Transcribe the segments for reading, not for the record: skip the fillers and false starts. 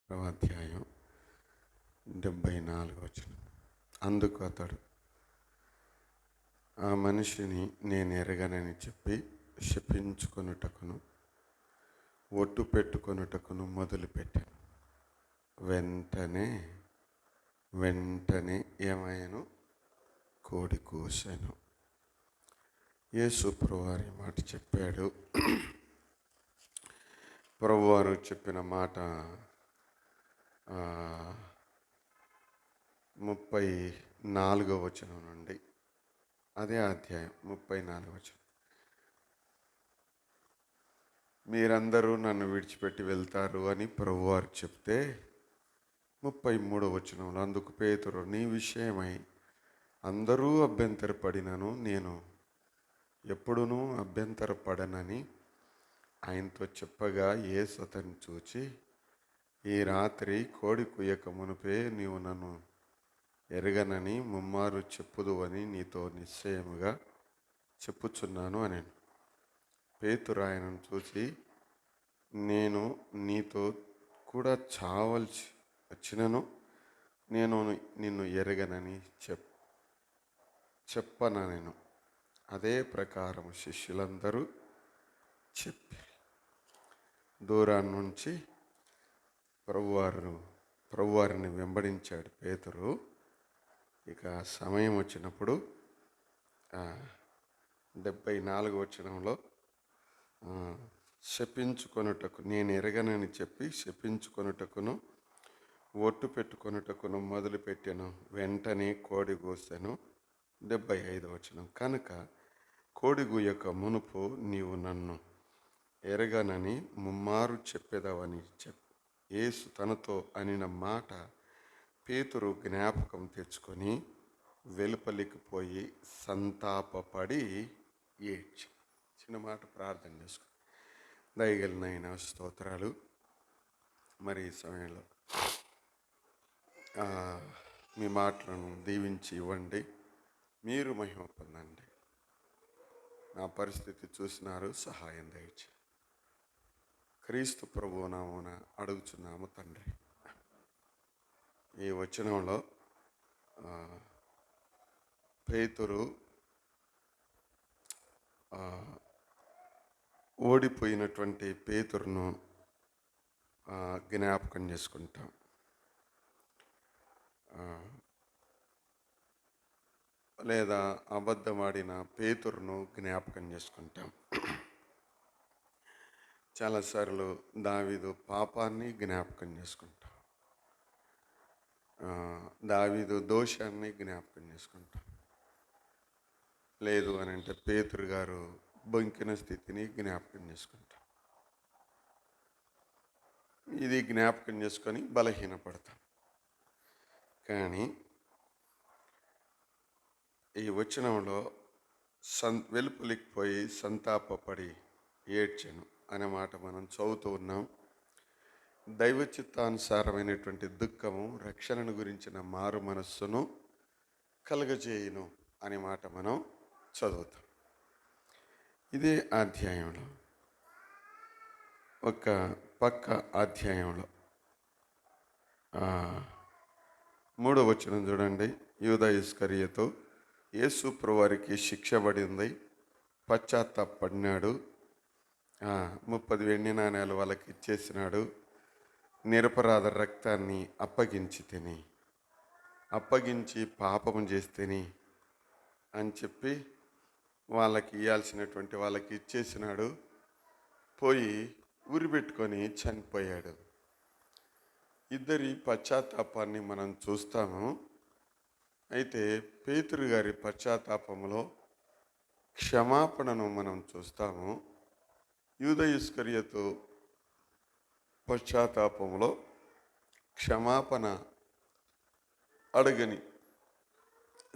అధ్యాయం 74 వచనం. అందుకు అతడు ఆ మనిషిని నేను ఎరగనని చెప్పి శపించుకొనుటకును ఒట్టు పెట్టుకొనుటకును మొదలుపెట్టాను. వెంటనే ఏమయ్యను? కోడి కూశాను. యేసు ప్రభువారి మాట చెప్పాడు. ప్రభువారు చెప్పిన మాట 34వ వచనం నుండి, అదే అధ్యాయం 34వ వచనం. మీరందరూ నన్ను విడిచిపెట్టి వెళ్తారు అని ప్రభువారు చెప్తే 33వ వచనంలో, అందుకు పేతురు నీ విషయమై అందరూ అభ్యంతరపడినను నేను ఎప్పుడునూ అభ్యంతరపడనని ఆయనతో చెప్పగా, యేసు అతన్ని చూచి, ఈ రాత్రి కోడి కుయ్యక మునుపే నీవు నన్ను ఎరగనని ముమ్మారు చెప్పుదు అని నీతో నిశ్చయముగా చెప్పుచున్నాను అని. పేతురు ఆయనను చూసి, నేను నీతో కూడా చావలసి వచ్చినను నేను నిన్ను ఎరగనని చెప్పనను. అదే ప్రకారం శిష్యులందరూ చెప్పి దూరాన్ని నుంచి ప్రభువారిని వెంబడించాడు పేతురు. ఇక సమయం వచ్చినప్పుడు 74వ వచనంలో శపించుకొనుటకు నేను ఎరగనని చెప్పి శపించుకొనుటకును ఒట్టు పెట్టుకొనుటకును మొదలుపెట్టాను. వెంటనే కోడి కూశాను. 75వ వచనం, కనుక కోడి గుయ్యక మునుపు నీవు నన్ను ఎరగనని ముమ్మారు చెప్పేదవని యేసు తనతో అనిన మాట పేతురు జ్ఞాపకం తెచ్చుకొని వెలుపలికి పోయి సంతాపపడి ఏడ్చి. చిన్న మాట ప్రార్థన చేసుకో. దయగలిగిన స్తోత్రాలు. మరి ఈ సమయంలో మీ మాటలను దీవించి ఇవ్వండి. మీరు మహిమ పొందండి. నా పరిస్థితి చూసినారు, సహాయం దయచి క్రీస్తు ప్రభువు నామమున అడుగుచున్నాము తండ్రి. ఈ వచనంలో పేతురు ఓడిపోయినటువంటి పేతురును జ్ఞాపకం చేసుకుంటాం. లేదా అబద్ధమాడిన పేతురును జ్ఞాపకం చేసుకుంటాం. చాలాసార్లు దావీదు పాపాన్ని జ్ఞాపకం చేసుకుంటాం. దావీదు దోషాన్ని జ్ఞాపకం చేసుకుంటాం. లేదు అని అంటే పేతురు గారు బొంకిన స్థితిని జ్ఞాపకం చేసుకుంటాం. ఇది జ్ఞాపకం చేసుకొని బలహీనపడతాం. కానీ ఈ వచనంలో వెలుపలికి పోయి సంతాపపడి ఏడ్చాను అనే మాట మనం చదువుతూ ఉన్నాం. దైవ చిత్తానుసారమైనటువంటి దుఃఖము రక్షణను గురించిన మారు మనస్సును కలుగజేయును అనే మాట మనం చదువుతాం. ఇదే అధ్యాయంలో ఒక పక్క అధ్యాయంలో 3వ వచనం చూడండి. యూదా ఇస్కరియోతు యేసు ప్రభువారికి శిక్ష పడింది, పశ్చాత్తాపడినాడు, 30 వెండి నాణేలు వాళ్ళకి ఇచ్చేసినాడు, నిరపరాధ రక్తాన్ని అప్పగించి పాపము చేస్తేని అని చెప్పి వాళ్ళకి ఇవ్వాల్సినటువంటి వాళ్ళకి ఇచ్చేసినాడు. పోయి ఉరిపెట్టుకొని చనిపోయాడు. ఇద్దరి పశ్చాత్తాపాన్ని మనం చూస్తాము. అయితే పేతురు గారి పశ్చాత్తాపంలో క్షమాపణను మనం చూస్తాము. యూదా ఇస్కరియోతు పశ్చాత్తాపంలో క్షమాపణ అడగని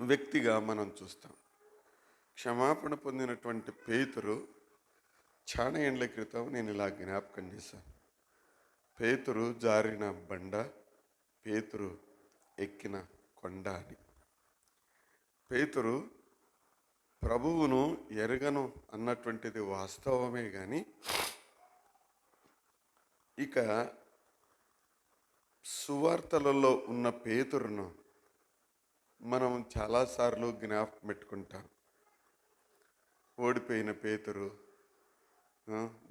వ్యక్తిగా మనం చూస్తాం. క్షమాపణ పొందినటువంటి పేతురు చాలా ఏండ్ల క్రితం నేను ఇలా జ్ఞాపకం చేశాను. పేతురు జారిన బండ, పేతురు ఎక్కిన కొండ అని. పేతురు ప్రభువును ఎరగను అన్నటువంటిది వాస్తవమే, కానీ ఇక సువార్తలలో ఉన్న పేతురును మనం చాలాసార్లు జ్ఞాపకం పెట్టుకుంటాం. ఓడిపోయిన పేతురు,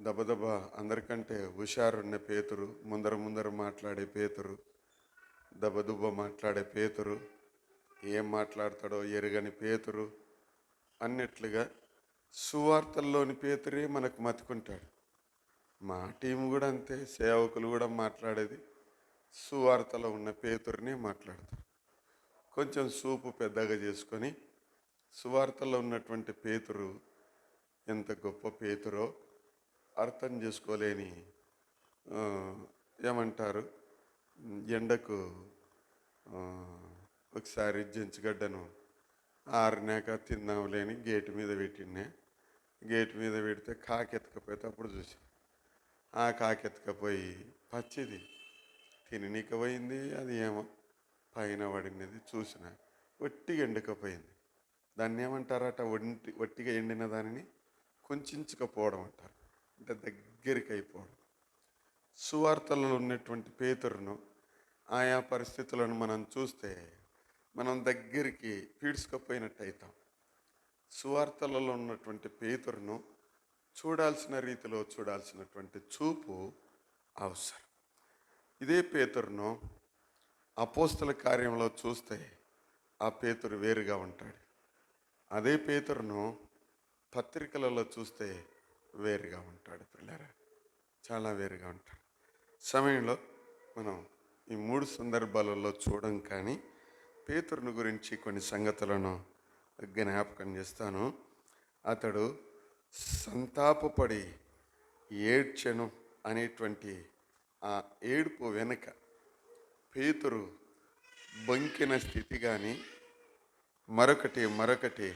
దబదబా అందరికంటే హుషారున్న పేతురు, ముందర ముందర మాట్లాడే పేతురు, దబదుబ మాట్లాడే పేతురు, ఏం మాట్లాడతాడో ఎరగని పేతురు అన్నట్లుగా సువార్తల్లోని పేతురే మనకు మతుకుంటాడు. మా టీం కూడా అంతే, సేవకులు కూడా మాట్లాడేది సువార్తలో ఉన్న పేతురునే మాట్లాడతారు. కొంచెం సూపు పెద్దగా చేసుకొని సువార్తలో ఉన్నటువంటి పేతురు ఎంత గొప్ప పేతురో అర్థం చేసుకోలేని, ఏమంటారు, ఎండకు ఒకసారి జంచిగడ్డను ఆరినాక తిందాంలేని గేటు మీద పెట్టిండే. గేటు మీద పెడితే కాకెత్తకపోతే అప్పుడు చూసి ఆ కాకెత్తకపోయి పచ్చిది తిననీక పోయింది. అది ఏమో పైన పడినది చూసిన ఒట్టిగా ఎండకపోయింది. దాన్ని ఏమంటారట, ఒట్టిగా ఎండిన దానిని కుంచుకపోవడం అంటారు, అంటే దగ్గరికి అయిపోవడం. సువార్తలలో ఉన్నటువంటి పేతురును ఆయా పరిస్థితులను మనం చూస్తే మనం దగ్గరికి పీడ్చుకపోయినట్టు అవుతాం. సువార్తలలో ఉన్నటువంటి పేతురును చూడాల్సిన రీతిలో చూడాల్సినటువంటి చూపు అవసరం. ఇదే పేతురును అపోస్తల కార్యంలో చూస్తే ఆ పేతురు వేరుగా ఉంటాడు. అదే పేతురును పత్రికలలో చూస్తే వేరుగా ఉంటాడు. పిల్లరా, చాలా వేరుగా ఉంటాడు. సమయంలో మనం ఈ 3 సందర్భాలలో చూడం, కానీ పేతురును గురించి కొన్ని సంగతులను జ్ఞాపకం చేస్తాను. అతడు సంతాపపడి ఏడ్చెను అనేటువంటి ఆ ఏడుపు వెనుక పేతురు బొంకిన స్థితి కానీ మరొకటి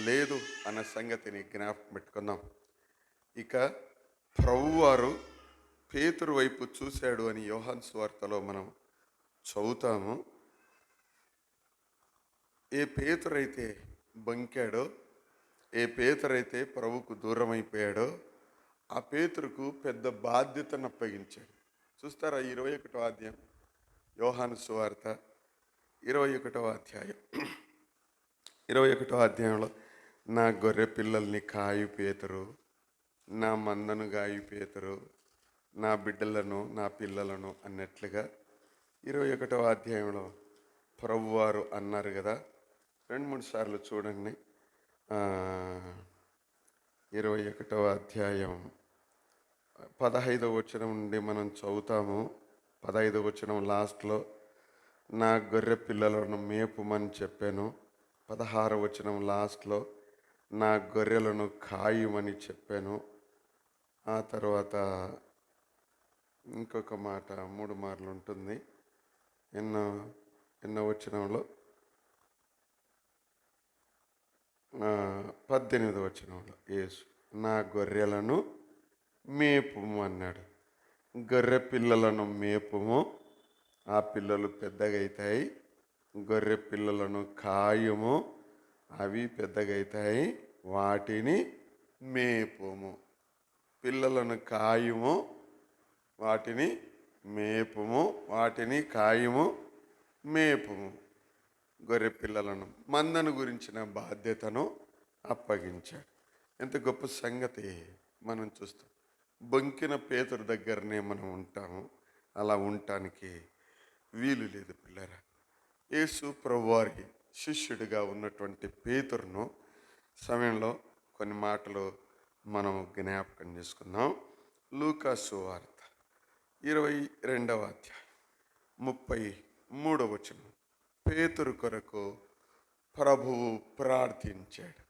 లేదు అన్న సంగతిని జ్ఞాపకం పెట్టుకుందాం. ఇక ప్రభువారు పేతురు వైపు చూశాడు అని యోహాను సువార్తలో మనం చదువుతాము. ఏ పేతురైతే బొంకాడో, ఏ పేతురైతే ప్రభుకు దూరం అయిపోయాడో ఆ పేతురుకు పెద్ద బాధ్యతను అప్పగించాడు. చూస్తారా, 21వ అధ్యాయం యోహాను సువార్త 21వ అధ్యాయం 21వ అధ్యాయంలో నా గొర్రె పిల్లల్ని కాయు పేతురు, నా మందను గాయు పేతురు, నా బిడ్డలను నా పిల్లలను అన్నట్లుగా 21వ అధ్యాయంలో ప్రభువారు అన్నారు కదా. 2-3 సార్లు చూడండి. 21వ అధ్యాయం 15వ వచనం నుండి మనం చదువుతాము. 15వ వచనం లాస్ట్లో నా గొర్రె పిల్లలను మేపుమని చెప్పాను. 16వ వచనం లాస్ట్లో నా గొర్రెలను కాయుమని చెప్పాను. ఆ తర్వాత ఇంకొక మాట 3 మార్లు ఉంటుంది. ఎన్నో వచనంలో 18వ వచనంలో యేసు నా గొర్రెలను మేపుము అన్నాడు. గొర్రె పిల్లలను మేపుము, ఆ పిల్లలు పెద్దగా అవుతాయి. గొర్రె పిల్లలను కాయుము, అవి పెద్దగా అవుతాయి, వాటిని మేపుము. పిల్లలను కాయుము, వాటిని మేపుము, వాటిని కాయుము, మేపుము. గొర్రె పిల్లలను, మందను గురించిన బాధ్యతను అప్పగించాడు. ఎంత గొప్ప సంగతి మనం చూస్తాం. బొంకిన పేతురు దగ్గరనే మనం ఉంటాము. అలా ఉండటానికి వీలు లేదు పిల్లరా. యేసు ప్రభువారి శిష్యుడిగా ఉన్నటువంటి పేతురును సమయంలో కొన్ని మాటలు మనం జ్ఞాపకం చేసుకుందాం. లూకా సువార్త 22వ అధ్యాయం 33వ వచనం. పేతురు కొరకు ప్రభువు ప్రార్థించాడు,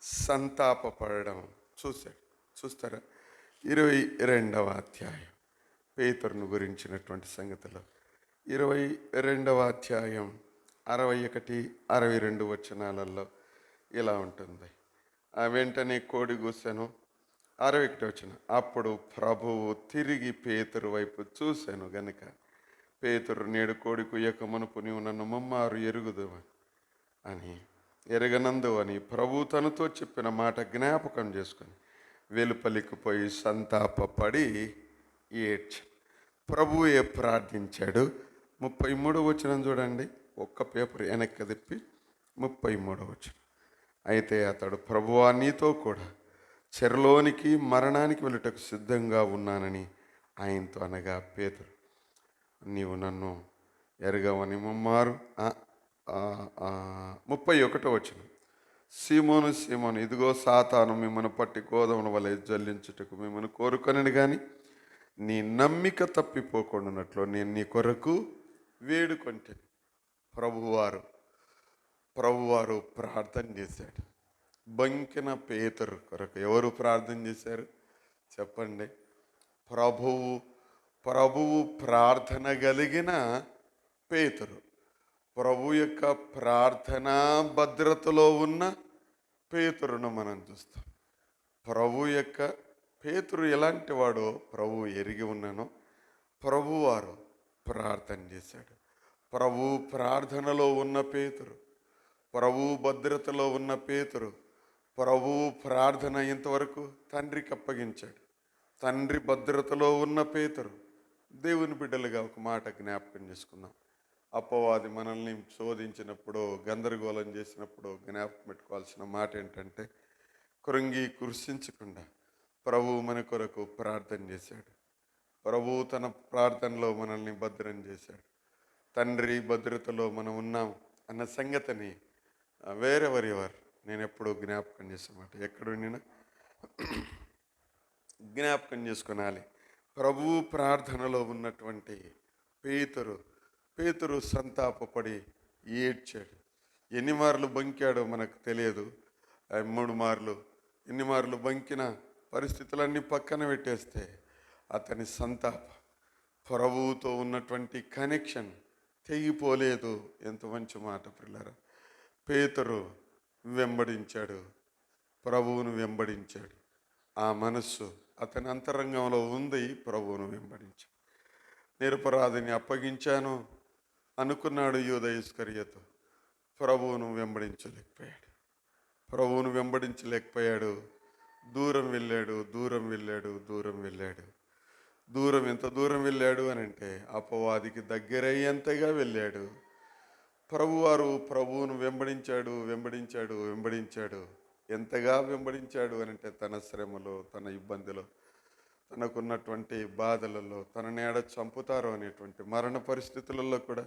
సంతాపపడడం చూస్తారా. 22వ అధ్యాయం పేతురును గురించినటువంటి సంగతులు 22వ అధ్యాయం 61, 62 వచనాలలో ఇలా ఉంటుంది. ఆ వెంటనే కోడి కూసెను. 61వ వచనం. అప్పుడు ప్రభువు తిరిగి పేతురు వైపు చూశాను గనుక పేతురు నేడు కోడి కుయ్యక మునుపు నీవు నన్ను ముమ్మారు ఎరుగుదు అని ఎరగనందు అని ప్రభు తనతో చెప్పిన మాట జ్ఞాపకం చేసుకొని వెలుపలికి పోయి సంతాపపడి ఏడ్చాను. ప్రభువే ప్రార్థించాడు. 33 వచనం చూడండి, ఒక్క పేపర్ వెనక్కి తిప్పి 33 వచనం. అయితే అతడు, ప్రభువా, నీతో కూడా చెరలోనికి మరణానికి వెళ్ళుటకు సిద్ధంగా ఉన్నానని ఆయనతో అనగా, పేతురు, నీవు నన్ను ఎరగవని ముమ్మారు 31 వచనం. సీమోను, సీమోను, ఇదిగో సాతాను మిమ్మల్ని పట్టి గోధుమల వలె జల్లించుటకు మిమ్మల్ని కోరుకొనని కానీ నీ నమ్మిక తప్పిపోకుండానట్లు నేను నీ కొరకు వేడుకొంటాను. ప్రభువారు ప్రార్థన చేశాడు. బంకిన పేతురు కొరకు ఎవరు ప్రార్థన చేశారు చెప్పండి? ప్రభువు ప్రార్థన కలిగిన పేతురు. ప్రభు యొక్క ప్రార్థనా భద్రతలో ఉన్న పేతురును మనం చూస్తాం. పేతురు ఎలాంటి వాడో ప్రభు ఎరిగి ఉన్నానో ప్రభువారు ప్రార్థన చేశాడు. ప్రభు ప్రార్థనలో ఉన్న పేతురు, ప్రభు భద్రతలో ఉన్న పేతురు, ప్రభు ప్రార్థన ఇంతవరకు తండ్రికి అప్పగించాడు. తండ్రి భద్రతలో ఉన్న పేతురు. దేవుని బిడ్డలుగా ఒక మాట జ్ఞాపకం చేసుకుందాం. అపవాది మనల్ని శోధించినప్పుడు, గందరగోళం చేసినప్పుడు జ్ఞాపకం పెట్టుకోవాల్సిన మాట ఏంటంటే, కృంగి కృషించకుండా ప్రభువు మన కొరకు ప్రార్థన చేశాడు. ప్రభువు తన ప్రార్థనలో మనల్ని భద్రం చేశాడు. తండ్రి భద్రతలో మనం ఉన్నాం అన్న సంగతిని వేరెవరెవర్ నేను ఎప్పుడూ జ్ఞాపకం చేసేమాట. ఎక్కడున్నా జ్ఞాపకం చేసుకొనాలి. ప్రభువు ప్రార్థనలో ఉన్నటువంటి పేతురు సంతాపపడి ఏడ్చాడు. ఎన్ని మార్లు బంకాడో మనకు తెలియదు. 3 మార్లు. ఎన్ని మార్లు బంకిన పరిస్థితులన్నీ పక్కన పెట్టేస్తే అతని ప్రభువుతో ఉన్నటువంటి కనెక్షన్ తెగిపోలేదు. ఎంత మంచి మాట పిల్లరా! పేతురు వెంబడించాడు, ప్రభువును వెంబడించాడు. ఆ మనస్సు అతని అంతరంగంలో ఉంది. ప్రభువును వెంబడించాడు. నిరపరాధిని అప్పగించాను అనుకున్నాడు యూదా ఇస్కరియోతు. ప్రభువును వెంబడించలేకపోయాడు. దూరం వెళ్ళాడు. ఎంత దూరం వెళ్ళాడు అని అంటే అపవాదికి దగ్గరయ్యేంతగా వెళ్ళాడు. ప్రభువును వెంబడించాడు. ఎంతగా వెంబడించాడు అని అంటే తన శ్రమలో, తన ఇబ్బందిలో, తనకున్నటువంటి బాధలలో, తన నేడ చంపుతారో అనేటువంటి మరణ పరిస్థితులలో కూడా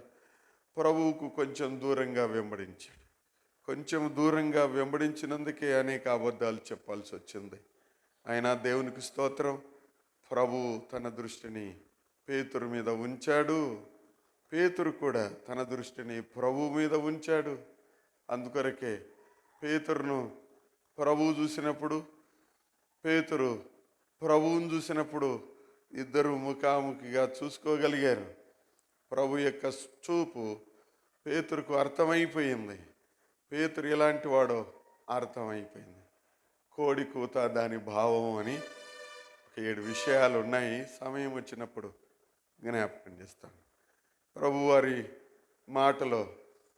ప్రభువుకు కొంచెం దూరంగా వెంబడించినందుకే అనేక అబద్ధాలు చెప్పాల్సి వచ్చింది. అయినా దేవునికి స్తోత్రం, ప్రభువు తన దృష్టిని పేతురు మీద ఉంచాడు. పేతురు కూడా తన దృష్టిని ప్రభువు మీద ఉంచాడు. అందుకొరకే పేతురును ప్రభువును చూసినప్పుడు ఇద్దరు ముఖాముఖిగా చూసుకోగలిగారు. ప్రభు యొక్క చూపు పేతురుకు అర్థమైపోయింది. పేతురు ఎలాంటి వాడో అర్థమైపోయింది. కోడి కూత దాని భావం అని 7 విషయాలు ఉన్నాయి. సమయం వచ్చినప్పుడు జ్ఞాపకం చేస్తాను. ప్రభువారి మాటలో,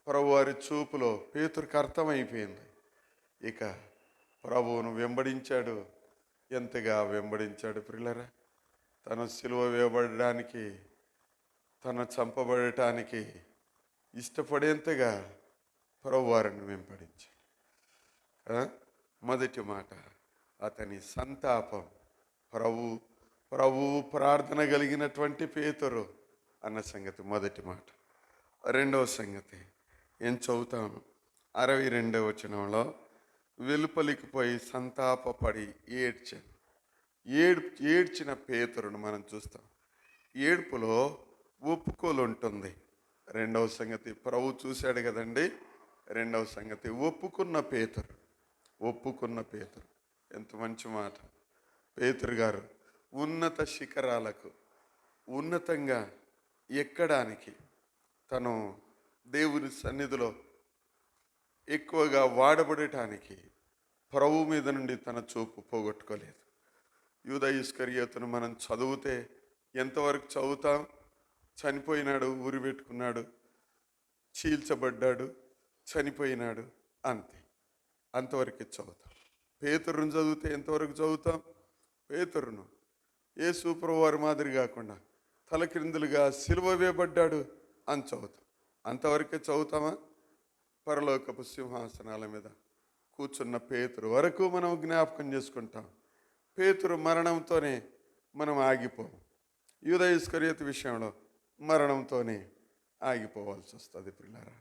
ప్రభువారి చూపులో పేతురుకు అర్థమైపోయింది. ఇక ప్రభువును వెంబడించాడు. ఎంతగా వెంబడించాడు ప్రియులారా! తను సిలువ వేయబడడానికి, తను చంపబడటానికి ఇష్టపడేంతగా ప్రభువారిని వెంబడించాడు. మొదటి మాట అతని సంతాపం. ప్రభువు ప్రార్థన కలిగినటువంటి పేతురు అన్న సంగతి మొదటి మాట. రెండవ సంగతి ఏం చదువుతాను? 62వ వచనంలో వెలుపలికి పోయి సంతాపపడి ఏడ్చిన పేతురును మనం చూస్తాం. ఏడుపులో ఒప్పుకోలు ఉంటుంది. రెండవ సంగతి ప్రభు చూశాడు కదండి. రెండవ సంగతి ఒప్పుకున్న పేతురు. ఎంత మంచి మాట! పేతురు గారు ఉన్నత శిఖరాలకు, ఉన్నతంగా ఎక్కడానికి, తను దేవుని సన్నిధిలో ఎక్కువగా వాడబడటానికి ప్రభు మీద నుండి తన చూపు పోగొట్టుకోలేదు. యూదా ఇస్కరియోతును మనం చదివితే ఎంతవరకు చదువుతాం? చనిపోయినాడు, ఊరి పెట్టుకున్నాడు, చీల్చబడ్డాడు, చనిపోయినాడు, అంతవరకే చదువుతాం. పేతురును చదివితే ఎంతవరకు చదువుతాం? పేతురును యేసు ప్రభువారి మాదిరి కాకుండా తలక్రిందులుగా సిలువ వేయబడ్డాడు అని చదువుతాం. అంతవరకే చదువుతామా? పరలోకపు సింహాసనాల మీద కూర్చున్న పేతురు వరకు మనం జ్ఞాపకం చేసుకుంటాం. పేతురు మరణంతోనే మనం ఆగిపోం. యూద ఇస్కరియోతు విషయంలో మరణంతోనే ఆగిపోవాల్సి వస్తుంది పిల్లరా.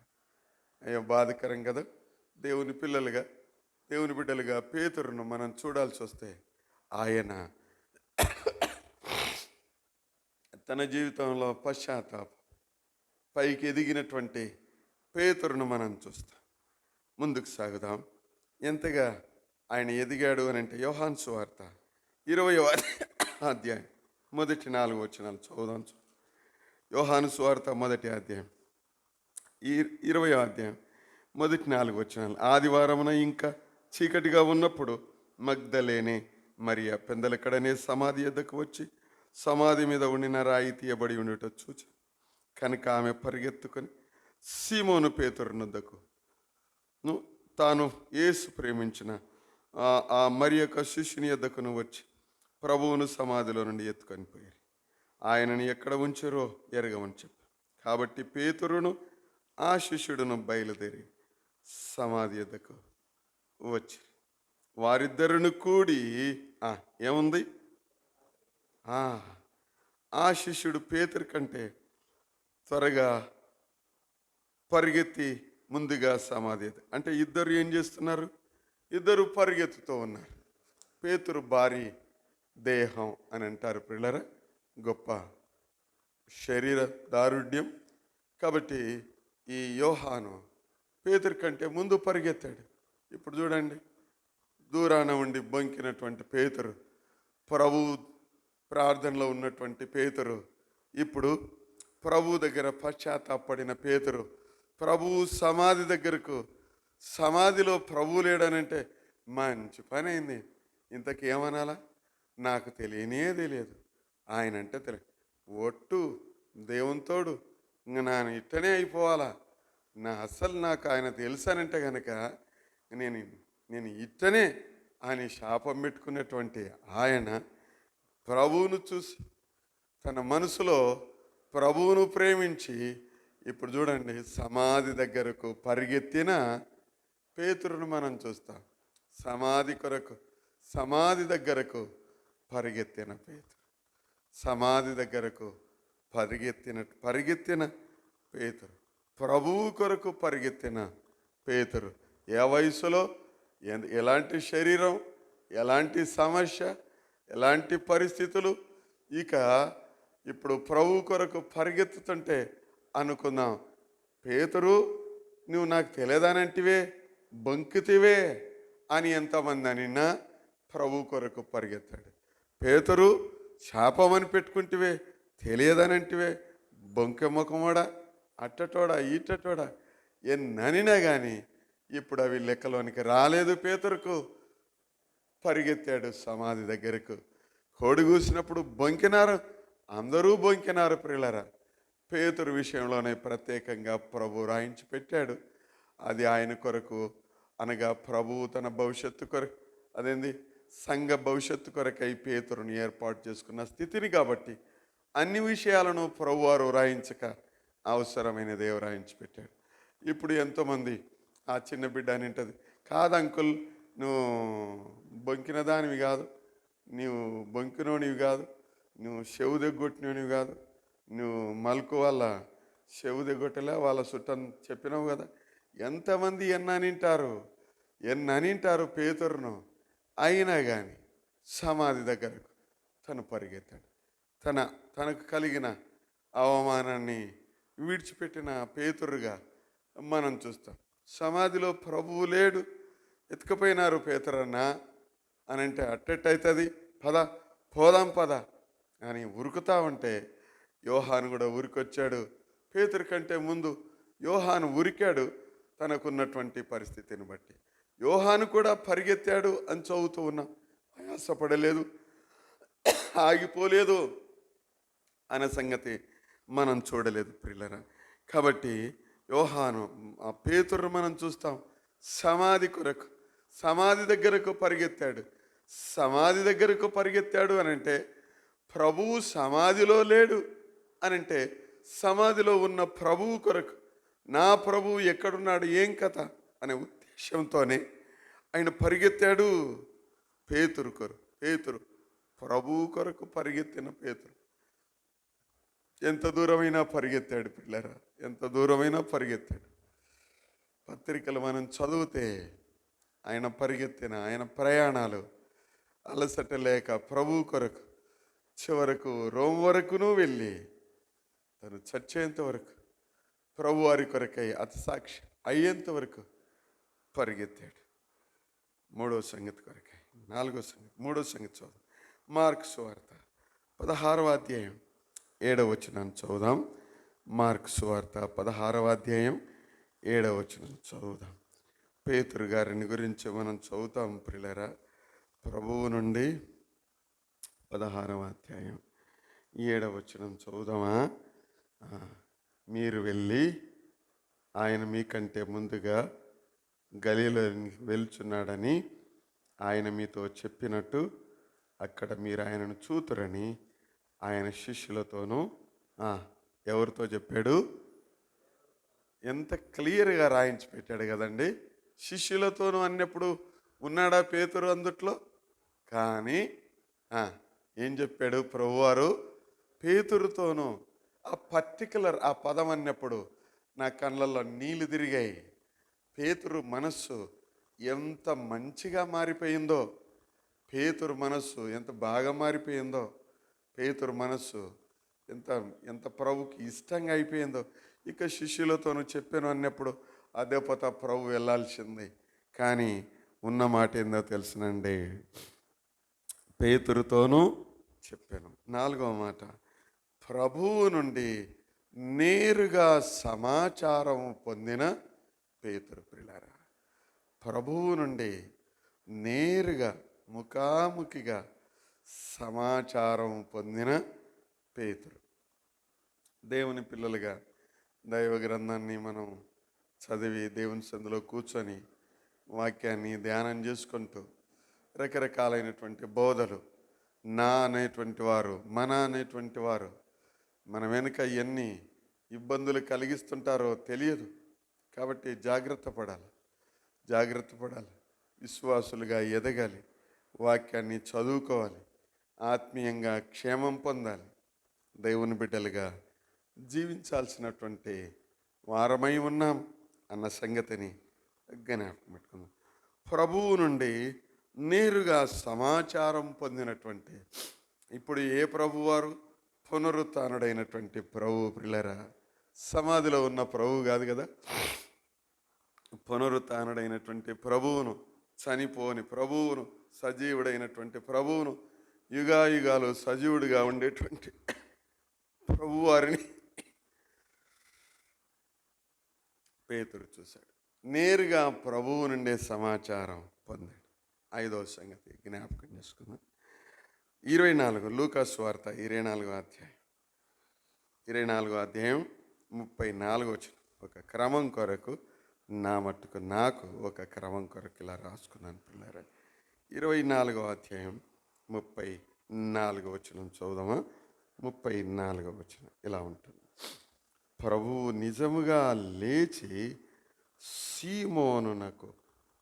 అయ్యో బాధకరం కదా. దేవుని పిల్లలుగా, దేవుని బిడ్డలుగా పేతురును మనం చూడాల్సి వస్తే ఆయన తన జీవితంలో పశ్చాత్తాపం పైకి ఎదిగినటువంటి పేతురును మనం చూస్తాం. ముందుకు సాగుదాం. ఎంతగా ఆయన ఎదిగాడు అని అంటే యోహాను సువార్త 20వ అధ్యాయం మొదటి 4 వచనాలు చదువుదాం. యోహాను సువార్త మొదటి అధ్యాయం 20వ అధ్యాయం మొదటి 4 వచనాలు. ఆదివారమున ఇంకా చీకటిగా ఉన్నప్పుడు మగ్దలేనే మరియ పెందలకడనే సమాధి ఎద్దకు వచ్చి సమాధి మీద ఉండిన రాయి తీయబడి ఉండేట చూచి కనుక ఆమె పరిగెత్తుకొని సీమోను పేతురునొద్దకు తాను యేసు ప్రేమించిన ఆ మరి యొక్క శిష్యుని యొద్దకును వచ్చి ప్రభువును సమాధిలో నుండి ఎత్తుకొని పోయారు. ఆయనని ఎక్కడ ఉంచారో ఎరగమని చెప్పి కాబట్టి పేతురును ఆ శిష్యుడును బయలుదేరి సమాధి యొద్దకు వచ్చి వారిద్దరును కూడి ఏముంది, ఆ శిష్యుడు పేతురు కంటే త్వరగా పరిగెత్తి ముందుగా సమాధి. అంటే ఇద్దరు ఏం చేస్తున్నారు? ఇద్దరు పరిగెత్తుతూ ఉన్నారు. పేతురు భారీ దేహం అని అంటారు పిల్లరా, గొప్ప శరీర దారుఢ్యం. కాబట్టి ఈ యోహాను పేతురు కంటే ముందు పరిగెత్తాడు. ఇప్పుడు చూడండి, దూరాన ఉండి బొంకినటువంటి పేతురు, ప్రభు ప్రార్థనలో ఉన్నటువంటి పేతురు, ఇప్పుడు ప్రభు దగ్గర పశ్చాత్తాపడిన పేతురు, ప్రభువు సమాధి దగ్గరకు, సమాధిలో ప్రభువు లేడనంటే మంచి పని అయింది. ఇంతకేమనాలా? నాకు తెలియదు. ఆయన అంటే ఒట్టు దేవునితోడు ఇంక నేను ఇట్టనే అయిపోవాలా, నాకు ఆయన తెలుసానంటే కనుక నేను ఇట్టనే అని శాపం పెట్టుకున్నటువంటి ఆయన ప్రభువును చూసి తన మనసులో ప్రభువును ప్రేమించి ఇప్పుడు చూడండి సమాధి దగ్గరకు పరిగెత్తిన పేతురును మనం చూస్తాం. సమాధి దగ్గరకు పరిగెత్తిన పేతురు, సమాధి దగ్గరకు పరిగెత్తిన పేతురు, ప్రభువు కొరకు పరిగెత్తిన పేతురు. ఏ వయసులో, ఎలాంటి శరీరం, ఎలాంటి సమస్య, ఎలాంటి పరిస్థితులు, ఇప్పుడు ప్రభు కొరకు పరిగెత్తుతుంటే అనుకుందాం, పేతురు నువ్వు నాకు తెలియదానంటివే, బొంకితివే అని ఎంతమంది అనినా ప్రభు కొరకు పరిగెత్తాడు. పేతురు శాపమని పెట్టుకుంటివే, తెలియదనంటివే, బొంకె ముఖమోడా, అట్టటోడా, ఈటటోడా ఎన్ననినా కానీ ఇప్పుడు అవి లెక్కలోనికి రాలేదు. పేతురుకు పరిగెత్తాడు సమాధి దగ్గరకు. కోడి కూసినప్పుడు బొంకినారు, అందరూ బొంకినారు ప్రియులరా. పేతురు విషయంలోనే ప్రత్యేకంగా ప్రభు రాయించి పెట్టాడు. అది ఆయన కొరకు, అనగా ప్రభువు తన భవిష్యత్తు కొరకు, అదేంది సంఘ భవిష్యత్తు కొరకై పేతురుని ఏర్పాటు చేసుకున్న స్థితిని. కాబట్టి అన్ని విషయాలను ప్రభువారు రాయించక అవసరమైన దేవు రాయించి పెట్టాడు. ఇప్పుడు ఎంతోమంది ఆ చిన్న బిడ్డ అని ఉంటుంది, కాదు అంకుల్ నువ్వు బొంకిన దానివి కాదు, నువ్వు బొంకినోనివి కాదు, నువ్వు చెవు దగ్గొట్టినోనివి కాదు, నువ్వు మలుకు వాళ్ళ చెవు దగ్గొట్టలే, వాళ్ళ చుట్టం చెప్పినావు కదా. ఎంతమంది ఎన్ననింటారు పేతురును. అయినా కానీ సమాధి దగ్గరకు తను పరిగెత్తాడు. తనకు కలిగిన అవమానాన్ని విడిచిపెట్టిన పేతురుగా మనం చూస్తాం. సమాధిలో ప్రభువు లేడు, ఎత్తుకుపోయినారు పేతురన్నా అని అంటే అట్టెట్టయితుంది, పోదాం పద అని ఉరుకుతా ఉంటే యోహాను కూడా ఉరికొచ్చాడు. పేతురు కంటే ముందు యోహాను ఉరికాడు తనకున్నటువంటి పరిస్థితిని బట్టి. యోహాను కూడా పరిగెత్తాడు అని చదువుతూ ఉన్నాం. ఆయాసపడలేదు, ఆగిపోలేదు అనే సంగతి మనం చూడలేదు ప్రియులరా. కాబట్టి యోహాను ఆ పేతురు మనం చూస్తాం సమాధి దగ్గరకు పరిగెత్తాడు. సమాధి దగ్గరకు పరిగెత్తాడు అని అంటే ప్రభువు సమాధిలో లేడు అని అంటే సమాధిలో ఉన్న ప్రభువు కొరకు నా ప్రభువు ఎక్కడున్నాడు ఏం కథ అనే ఉద్దేశంతోనే ఆయన పరిగెత్తాడు. పేతురు ప్రభువు కొరకు పరిగెత్తిన పేతురు ఎంత దూరమైనా పరిగెత్తాడు పిల్లరా, ఎంత దూరమైనా పరిగెత్తాడు. పత్రికలు మనం చదివితే ఆయన ప్రయాణాలు అలసట లేక ప్రభువు కొరకు చివరకు రోమ్ వరకును వెళ్ళి తను చచ్చేంత వరకు ప్రభు వారి కొరకై అతసాక్షి అయ్యేంత వరకు పరిగెత్తాడు. మూడో సంగతి కొరకై మూడో సంగతి చదువు. మార్కు సువార్త 16వ అధ్యాయం 7వ వచనాన్ని చదువుదాం. మార్కు సువార్త 16వ అధ్యాయం 7వ వచనం చదువుదాం. పేతురు గారిని గురించి మనం చదువుతాం ప్రియులారా. ప్రభువు నుండి 16వ అధ్యాయం 7వ వచనం చదువుదామా? మీరు వెళ్ళి ఆయన మీకంటే ముందుగా గలిలలోకి వెళ్తున్నాడని ఆయన మీతో చెప్పినట్టు అక్కడ మీరు ఆయనను చూతురని ఆయన శిష్యులతోనూ ఎవరితో చెప్పాడు? ఎంత క్లియర్గా రాయించి పెట్టాడు కదండి. శిష్యులతోనూ అన్నప్పుడు ఉన్నాడా పేతురు అందుట్లో? కానీ ఏం చెప్పాడు ప్రభువారు? పేతురుతోనూ. ఆ పర్టికులర్ ఆ పదం అన్నప్పుడు నా కళ్ళల్లో నీళ్లు తిరిగాయి. పేతురు మనస్సు ఎంత మంచిగా మారిపోయిందో, పేతురు మనస్సు ఎంత బాగా మారిపోయిందో, పేతురు మనస్సు ఎంత ఎంత ప్రభుకి ఇష్టంగా అయిపోయిందో. ఇక శిష్యులతోనూ చెప్పాను అన్నప్పుడు అదే పోతా ప్రభు వెళ్ళాల్సింది. కానీ ఉన్న మాట ఏందో తెలుసునండి, పేతురుతోనూ చెప్పాను. 4వ మాట, ప్రభువు నుండి నేరుగా సమాచారం పొందిన పేతురు. ప్రియులారా, ప్రభువు నుండి నేరుగా ముఖాముఖిగా సమాచారం పొందిన పేతురు. దేవుని పిల్లలుగా దైవ గ్రంథాన్ని మనం చదివి దేవుని సందులో కూర్చొని వాక్యాన్ని ధ్యానం చేసుకుంటూ రకరకాలైనటువంటి బోధలు నా అనేటువంటి వారు, మన అనేటువంటి వారు మన వెనుక ఎన్ని ఇబ్బందులు కలిగిస్తుంటారో తెలియదు. కాబట్టి జాగ్రత్త పడాలి, విశ్వాసులుగా ఎదగాలి, వాక్యాన్ని చదువుకోవాలి, ఆత్మీయంగా క్షేమం పొందాలి, దేవుని బిడ్డలుగా జీవించాల్సినటువంటి వారమై ఉన్నాం అన్న సంగతిని జ్ఞాపకం పెట్టుకుందాం. ప్రభువు నుండి నేరుగా సమాచారం పొందినటువంటి ఇప్పుడు ఏ ప్రభువారు? పునరుత్థానుడైనటువంటి ప్రభువు. ప్రియులారా, సమాధిలో ఉన్న ప్రభువు కాదు కదా, పునరుత్థానుడైనటువంటి ప్రభువును, చనిపోని ప్రభువును, సజీవుడైనటువంటి ప్రభువును, యుగాయుగాలు సజీవుడిగా ఉండేటువంటి ప్రభువారిని పేతురు చూశాడు. నేరుగా ప్రభువు నుండే సమాచారం పొందాడు. 5వ సంగతి జ్ఞాపకం చేసుకుందాం. 24 లూకా సువార్త 24వ అధ్యాయం 34వ వచనం. ఒక క్రమం కొరకు నాకు ఒక క్రమం కొరకు ఇలా రాసుకున్నాను పిల్లరా. 24వ అధ్యాయం 34వ వచనం చదువుదామా? 34వ వచనం ఇలా ఉంటుంది. ప్రభువు నిజముగా లేచి సీమోనునకు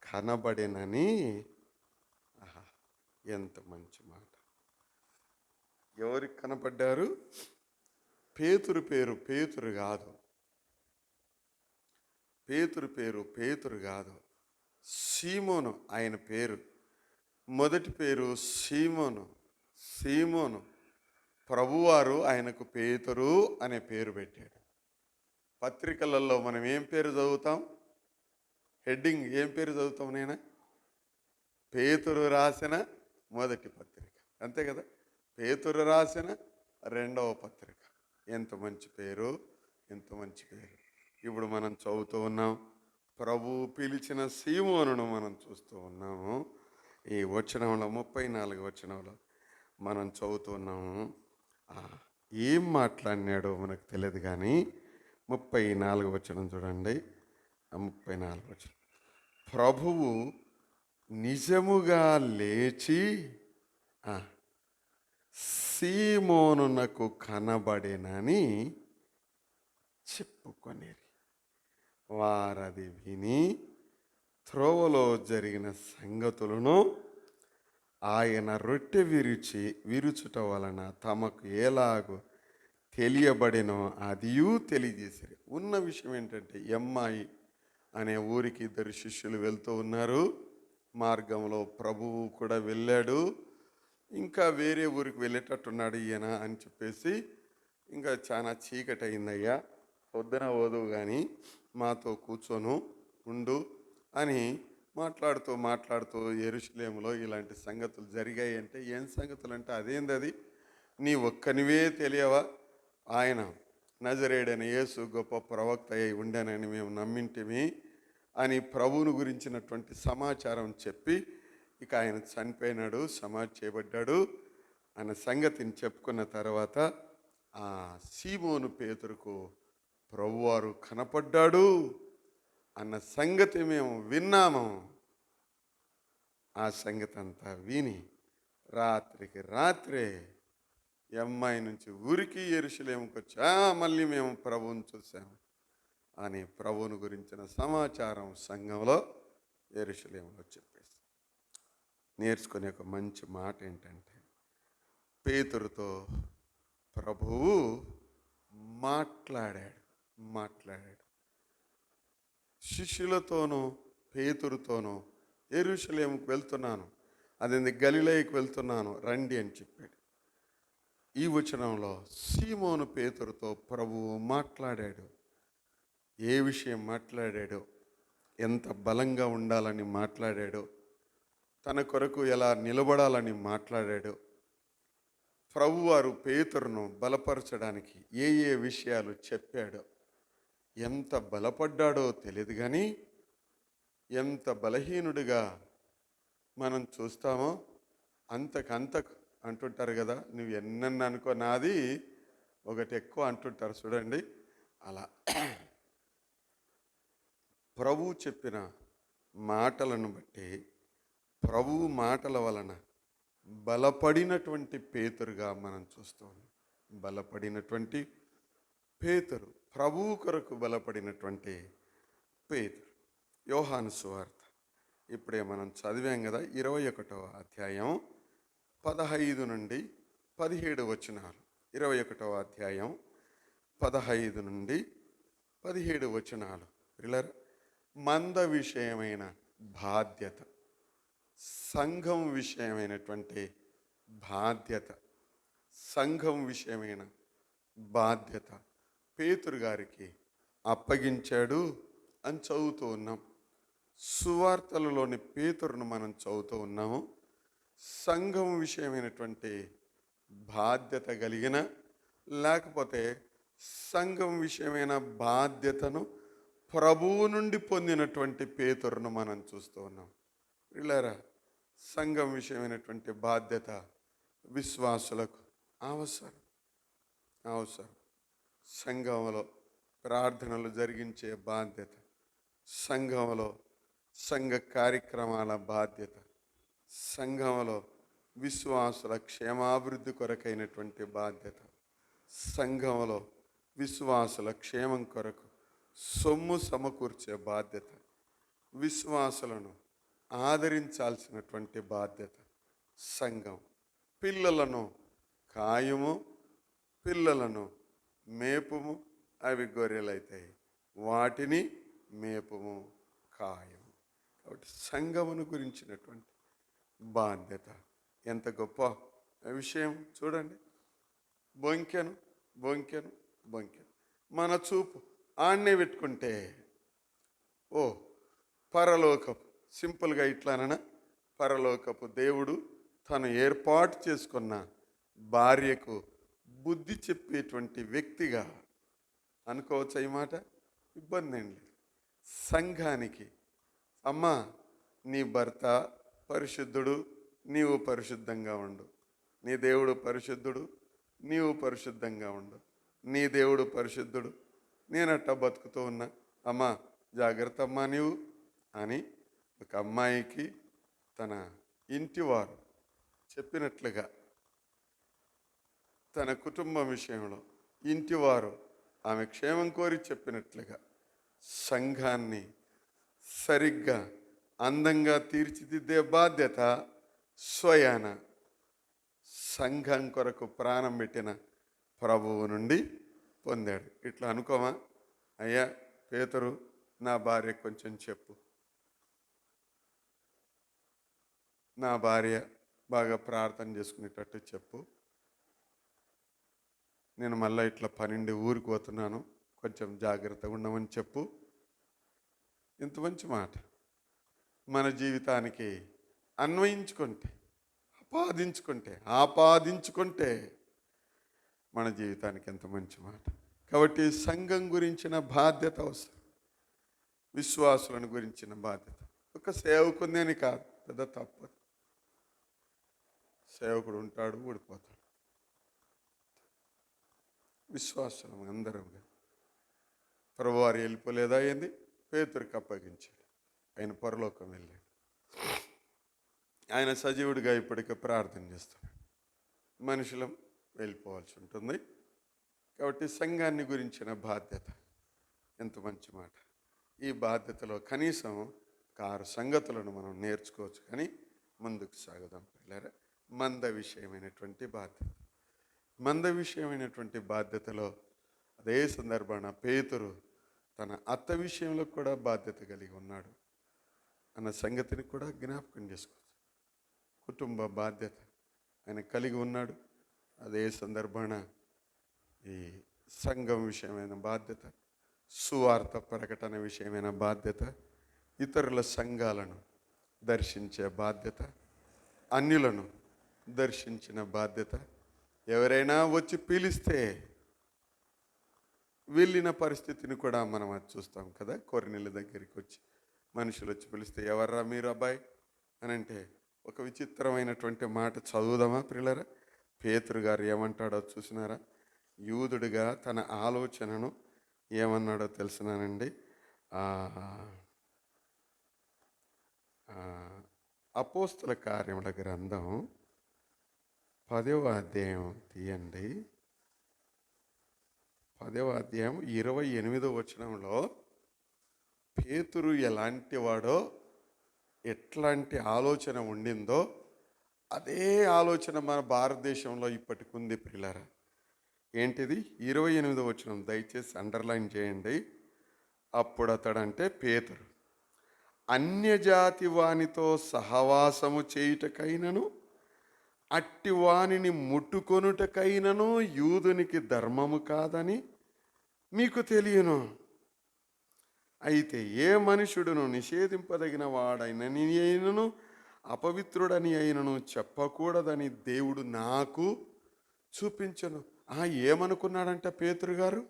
కనబడినని. ఎంత మంచి మాట! ఎవరికి కనపడ్డారు? పేతురు పేరు పేతురు కాదు, సీమోను ఆయన పేరు. మొదటి పేరు సీమోను. ప్రభువారు ఆయనకు పేతురు అనే పేరు పెట్టాడు. పత్రికలలో మనం ఏం పేరు చదువుతాం? హెడ్డింగ్ ఏం పేరు చదువుతాం? నేనా పేతురు రాసిన మొదటి పత్రిక, అంతే కదా. పేతురు రాసిన 2వ పత్రిక. ఎంత మంచి పేరు! ఇప్పుడు మనం చదువుతూ ఉన్నాం. ప్రభు పిలిచిన సీమోనును మనం చూస్తూ ఉన్నాము. ఈ వచనంలో 34 వచనంలో మనం చదువుతున్నాము. ఏం మాట్లాడినాడో మనకు తెలియదు, కానీ 34 వచనం చూడండి. 34 వచనం, ప్రభువు నిజముగా లేచి సీమోనునకు కనబడెనని చెప్పుకొనిరి. వారది విని త్రోవలో జరిగిన సంగతులను ఆయన రొట్టె విరుచుట వలన తమకు ఎలాగో తెలియబడినో అదియూ తెలియజేశారు. ఉన్న విషయం ఏంటంటే, ఎమ్మాయి అనే ఊరికి ఇద్దరు శిష్యులు వెళ్తూ ఉన్నారు. మార్గంలో ప్రభువు కూడా వెళ్ళాడు. ఇంకా వేరే ఊరికి వెళ్ళేటట్టున్నాడు ఈయన అని చెప్పేసి, ఇంకా చాలా చీకటి అయిందయ్యా, పొద్దున ఓదువు కానీ మాతో కూర్చొను ఉండు అని మాట్లాడుతూ యెరూషలేములో ఇలాంటి సంగతులు జరిగాయి. అంటే ఏం సంగతులు అంటే, అదేంది అది, నీ ఒక్కనివే తెలియవా, ఆయన నజరేయుడైన యేసు గొప్ప ప్రవక్త అయి ఉండేనని మేము నమ్మింటిమి అని ప్రభువును గురించినటువంటి సమాచారం చెప్పి, ఇక ఆయన చనిపోయినాడు, సమాధి చేయబడ్డాడు అన్న సంగతిని చెప్పుకున్న తర్వాత ఆ సీమోను పేతురుకు ప్రభువారు కనపడ్డాడు అన్న సంగతి మేము విన్నాము. ఆ సంగతి అంతా విని రాత్రికి రాత్రే ఎమ్మాయి నుంచి ఊరికి యెరూషలేముకి వచ్చా మళ్ళీ మేము ప్రభువుని చూసాము అని ప్రభువుని గురించిన సమాచారం సంఘంలో యెరూషలేములో చెప్పేసి నేర్చుకునే ఒక మంచి మాట ఏంటంటే, పేతురుతో ప్రభువు మాట్లాడాడు. శిష్యులతోనూ పేతురుతోనూ యెరూషలేముకు వెళ్తున్నాను, అదేంది గలిలయకు వెళ్తున్నాను రండి అని చెప్పాడు. ఈ వచనంలో సీమోను పేతురుతో ప్రభువు మాట్లాడాడు. ఏ విషయం మాట్లాడాడో, ఎంత బలంగా ఉండాలని మాట్లాడాడో, తన కొరకు ఎలా నిలబడాలని మాట్లాడాడో, ప్రభువారు పేతురును బలపరచడానికి ఏ ఏ విషయాలు చెప్పాడో, ఎంత బలపడ్డాడో తెలియదు కానీ ఎంత బలహీనుడిగా మనం చూస్తామో అంతకంతకు అంటుంటారు కదా, నువ్వు ఎన్నెన్న అనుకో నాది ఒకటి ఎక్కువ అంటుంటారు చూడండి. అలా ప్రభువు చెప్పిన మాటలను బట్టి, ప్రభువు మాటల వలన బలపడినటువంటి పేతురుగా మనం చూస్తూ ఉన్నాం. బలపడినటువంటి పేతురు, ప్రభువు కొరకు బలపడినటువంటి పేతురు. యోహాను సువార్త ఇప్పుడే మనం చదివాం కదా, 21వ అధ్యాయం 15 నుండి 17 వచనాలు. 21వ అధ్యాయం 15 నుండి 17 వచనాలు. మంద విషయమైన బాధ్యత, సంఘం విషయమైనటువంటి బాధ్యత, సంఘం విషయమైన బాధ్యత పేతురు గారికి అప్పగించాడు అని చదువుతూ ఉన్నాం. సువార్తలలోని పేతురును మనం చదువుతూ ఉన్నాము. సంఘం విషయమైనటువంటి బాధ్యత కలిగిన, లేకపోతే సంఘం విషయమైన బాధ్యతను ప్రభువు నుండి పొందినటువంటి పేతురును మనం చూస్తూ ఉన్నాం. వీళ్ళారా, సంఘం విషయమైనటువంటి బాధ్యత విశ్వాసులకు అవసరం. సంఘంలో ప్రార్థనలు జరిగించే బాధ్యత, సంఘంలో సంఘ కార్యక్రమాల బాధ్యత, సంఘంలో విశ్వాసుల క్షేమాభివృద్ధి కొరకైనటువంటి బాధ్యత, సంఘంలో విశ్వాసుల క్షేమం కొరకు సొమ్ము సమకూర్చే బాధ్యత, విశ్వాసులను ఆదరించాల్సినటువంటి బాధ్యత, సంఘం పిల్లలను కాయము, పిల్లలను మేపుము, అవి గొర్రెలైతాయి, వాటిని మేపుము, కాయము. కాబట్టి సంఘమును గురించినటువంటి బాధ్యత ఎంత గొప్ప విషయం చూడండి. బొంకెను మన చూపు ఆడనే పెట్టుకుంటే, ఓ పరలోకపు, సింపుల్గా ఇట్లానన్నా, పరలోకపు దేవుడు తను ఏర్పాటు చేసుకున్న భార్యకు బుద్ధి చెప్పేటువంటి వ్యక్తిగా అనుకోవచ్చు. ఈ మాట ఇబ్బంది ఏం లేదు. సంఘానికి, అమ్మా నీ భర్త పరిశుద్ధుడు, నీవు పరిశుద్ధంగా ఉండు, నీ దేవుడు పరిశుద్ధుడు, నీవు పరిశుద్ధంగా ఉండు, నీ దేవుడు పరిశుద్ధుడు, నేనట్టా బతుకుతూ ఉన్నా, అమ్మా జాగ్రత్త అమ్మా నీవు అని ఒక అమ్మాయికి తన ఇంటివారు చెప్పినట్లుగా తన కుటుంబం విషయంలో ఇంటివారు ఆమె క్షేమం కోరి చెప్పినట్లుగా సంఘాన్ని సరిగ్గా అందంగా తీర్చిదిద్దే బాధ్యత స్వయాన సంఘం కొరకు ప్రాణం పెట్టిన ప్రభువు నుండి పొందాడు. ఇట్లా అనుకోమా, అయ్యా పేతురు నా భార్య కొంచెం చెప్పు, నా భార్య బాగా ప్రార్థన చేసుకునేటట్టు చెప్పు, నేను మళ్ళీ ఇట్లా పనిండి ఊరికి పోతున్నాను, కొంచెం జాగ్రత్తగా ఉండమని చెప్పు. ఇంత మంచి మాట మన జీవితానికి అన్వయించుకుంటే ఆపాదించుకుంటే మన జీవితానికి ఎంత మంచి మాట. కాబట్టి సంఘం గురించిన బాధ్యత అవసరం, విశ్వాసులను గురించిన బాధ్యత. ఒక సేవకుని అని కాదు, పెద్ద తప్పదు. సేవకుడు ఉంటాడు, ఊడిపోతాడు. విశ్వాసం అందరం ప్రభువారు వెళ్ళిపోలేదా ఏంది, పేతురికి అప్పగించాడు, ఆయన పరలోకం వెళ్ళాడు. ఆయన సజీవుడిగా ఇప్పటికే ప్రార్థన చేస్తున్నాడు. మనుషులం వెళ్ళిపోవాల్సి ఉంటుంది. కాబట్టి సంఘాన్ని గురించిన బాధ్యత ఎంత మంచి మాట. ఈ బాధ్యతలో కనీసం 6 సంగతులను మనం నేర్చుకోవచ్చు. కానీ ముందుకు సాగుదాం పిల్లరా. మంద విషయమైనటువంటి బాధ్యతలో అదే సందర్భాన పేతురు తన అత్త విషయంలో కూడా బాధ్యత కలిగి ఉన్నాడు అన్న సంగతిని కూడా జ్ఞాపకం చేసుకోవచ్చు. కుటుంబ బాధ్యత ఆయన కలిగి ఉన్నాడు. అదే సందర్భాన ఈ సంఘం విషయమైన బాధ్యత, సువార్త ప్రకటన విషయమైన బాధ్యత, ఇతరుల సంఘాలను దర్శించే బాధ్యత, అన్యులను దర్శించిన బాధ్యత. ఎవరైనా వచ్చి పిలిస్తే వెళ్ళిన పరిస్థితిని కూడా మనం అది చూస్తాం కదా. కొర్నేలు దగ్గరికి వచ్చి మనుషులు వచ్చి పిలిస్తే, ఎవర్రా మీరు అబ్బాయి అని అంటే, ఒక విచిత్రమైనటువంటి మాట చదువుదామా ప్రియులరా? పేతురు గారు ఏమంటాడో చూసినారా? యూదుడిగా తన ఆలోచనను ఏమన్నాడో తెలుసునానండి. అపోస్తల కార్యముల గ్రంథం 10వ అధ్యాయం తీయండి. 10వ అధ్యాయం 28వ వచనంలో పేతురు ఎలాంటి వాడో, ఎట్లాంటి ఆలోచన ఉండిందో అదే ఆలోచన మన భారతదేశంలో ఇప్పటికి ఉంది ప్రియులారా. ఏంటిది? 28వ వచనం దయచేసి అండర్లైన్ చేయండి. అప్పుడు అతడంటే పేతురు, అన్యజాతి వానితో సహవాసము చేయుటకైనను అట్టి వానిని ముట్టుకొనుటకైనను యూదునికి ధర్మము కాదని మీకు తెలియను. అయితే ఏ మనుషుడును నిషేధింపదగిన వాడైనని అయినను అపవిత్రుడని అయినను చెప్పకూడదని దేవుడు నాకు చూపించను. ఏమనుకున్నాడంట పేతురు గారు?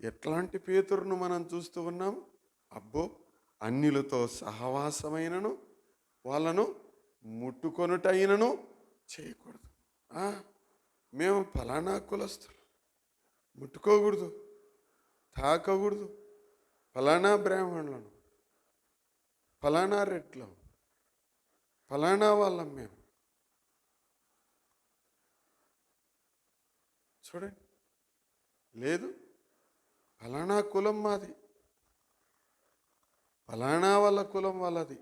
ఎట్లాంటి పేతురును మనం చూస్తూ ఉన్నాం? అబ్బో, అన్యులతో సహవాసమైనను వాళ్ళను ముట్టుకొనుటైనను చేయకూడదు. మేము ఫలానా కులస్తులు, ముట్టుకోకూడదు, తాకకూడదు, ఫలానా బ్రాహ్మణులను, ఫలానా రెడ్లం, ఫలానా వాళ్ళం మేము. చూడండి, లేదు ఫలానా కులం మాది, ఫలానా వాళ్ళ కులం వాళ్ళది.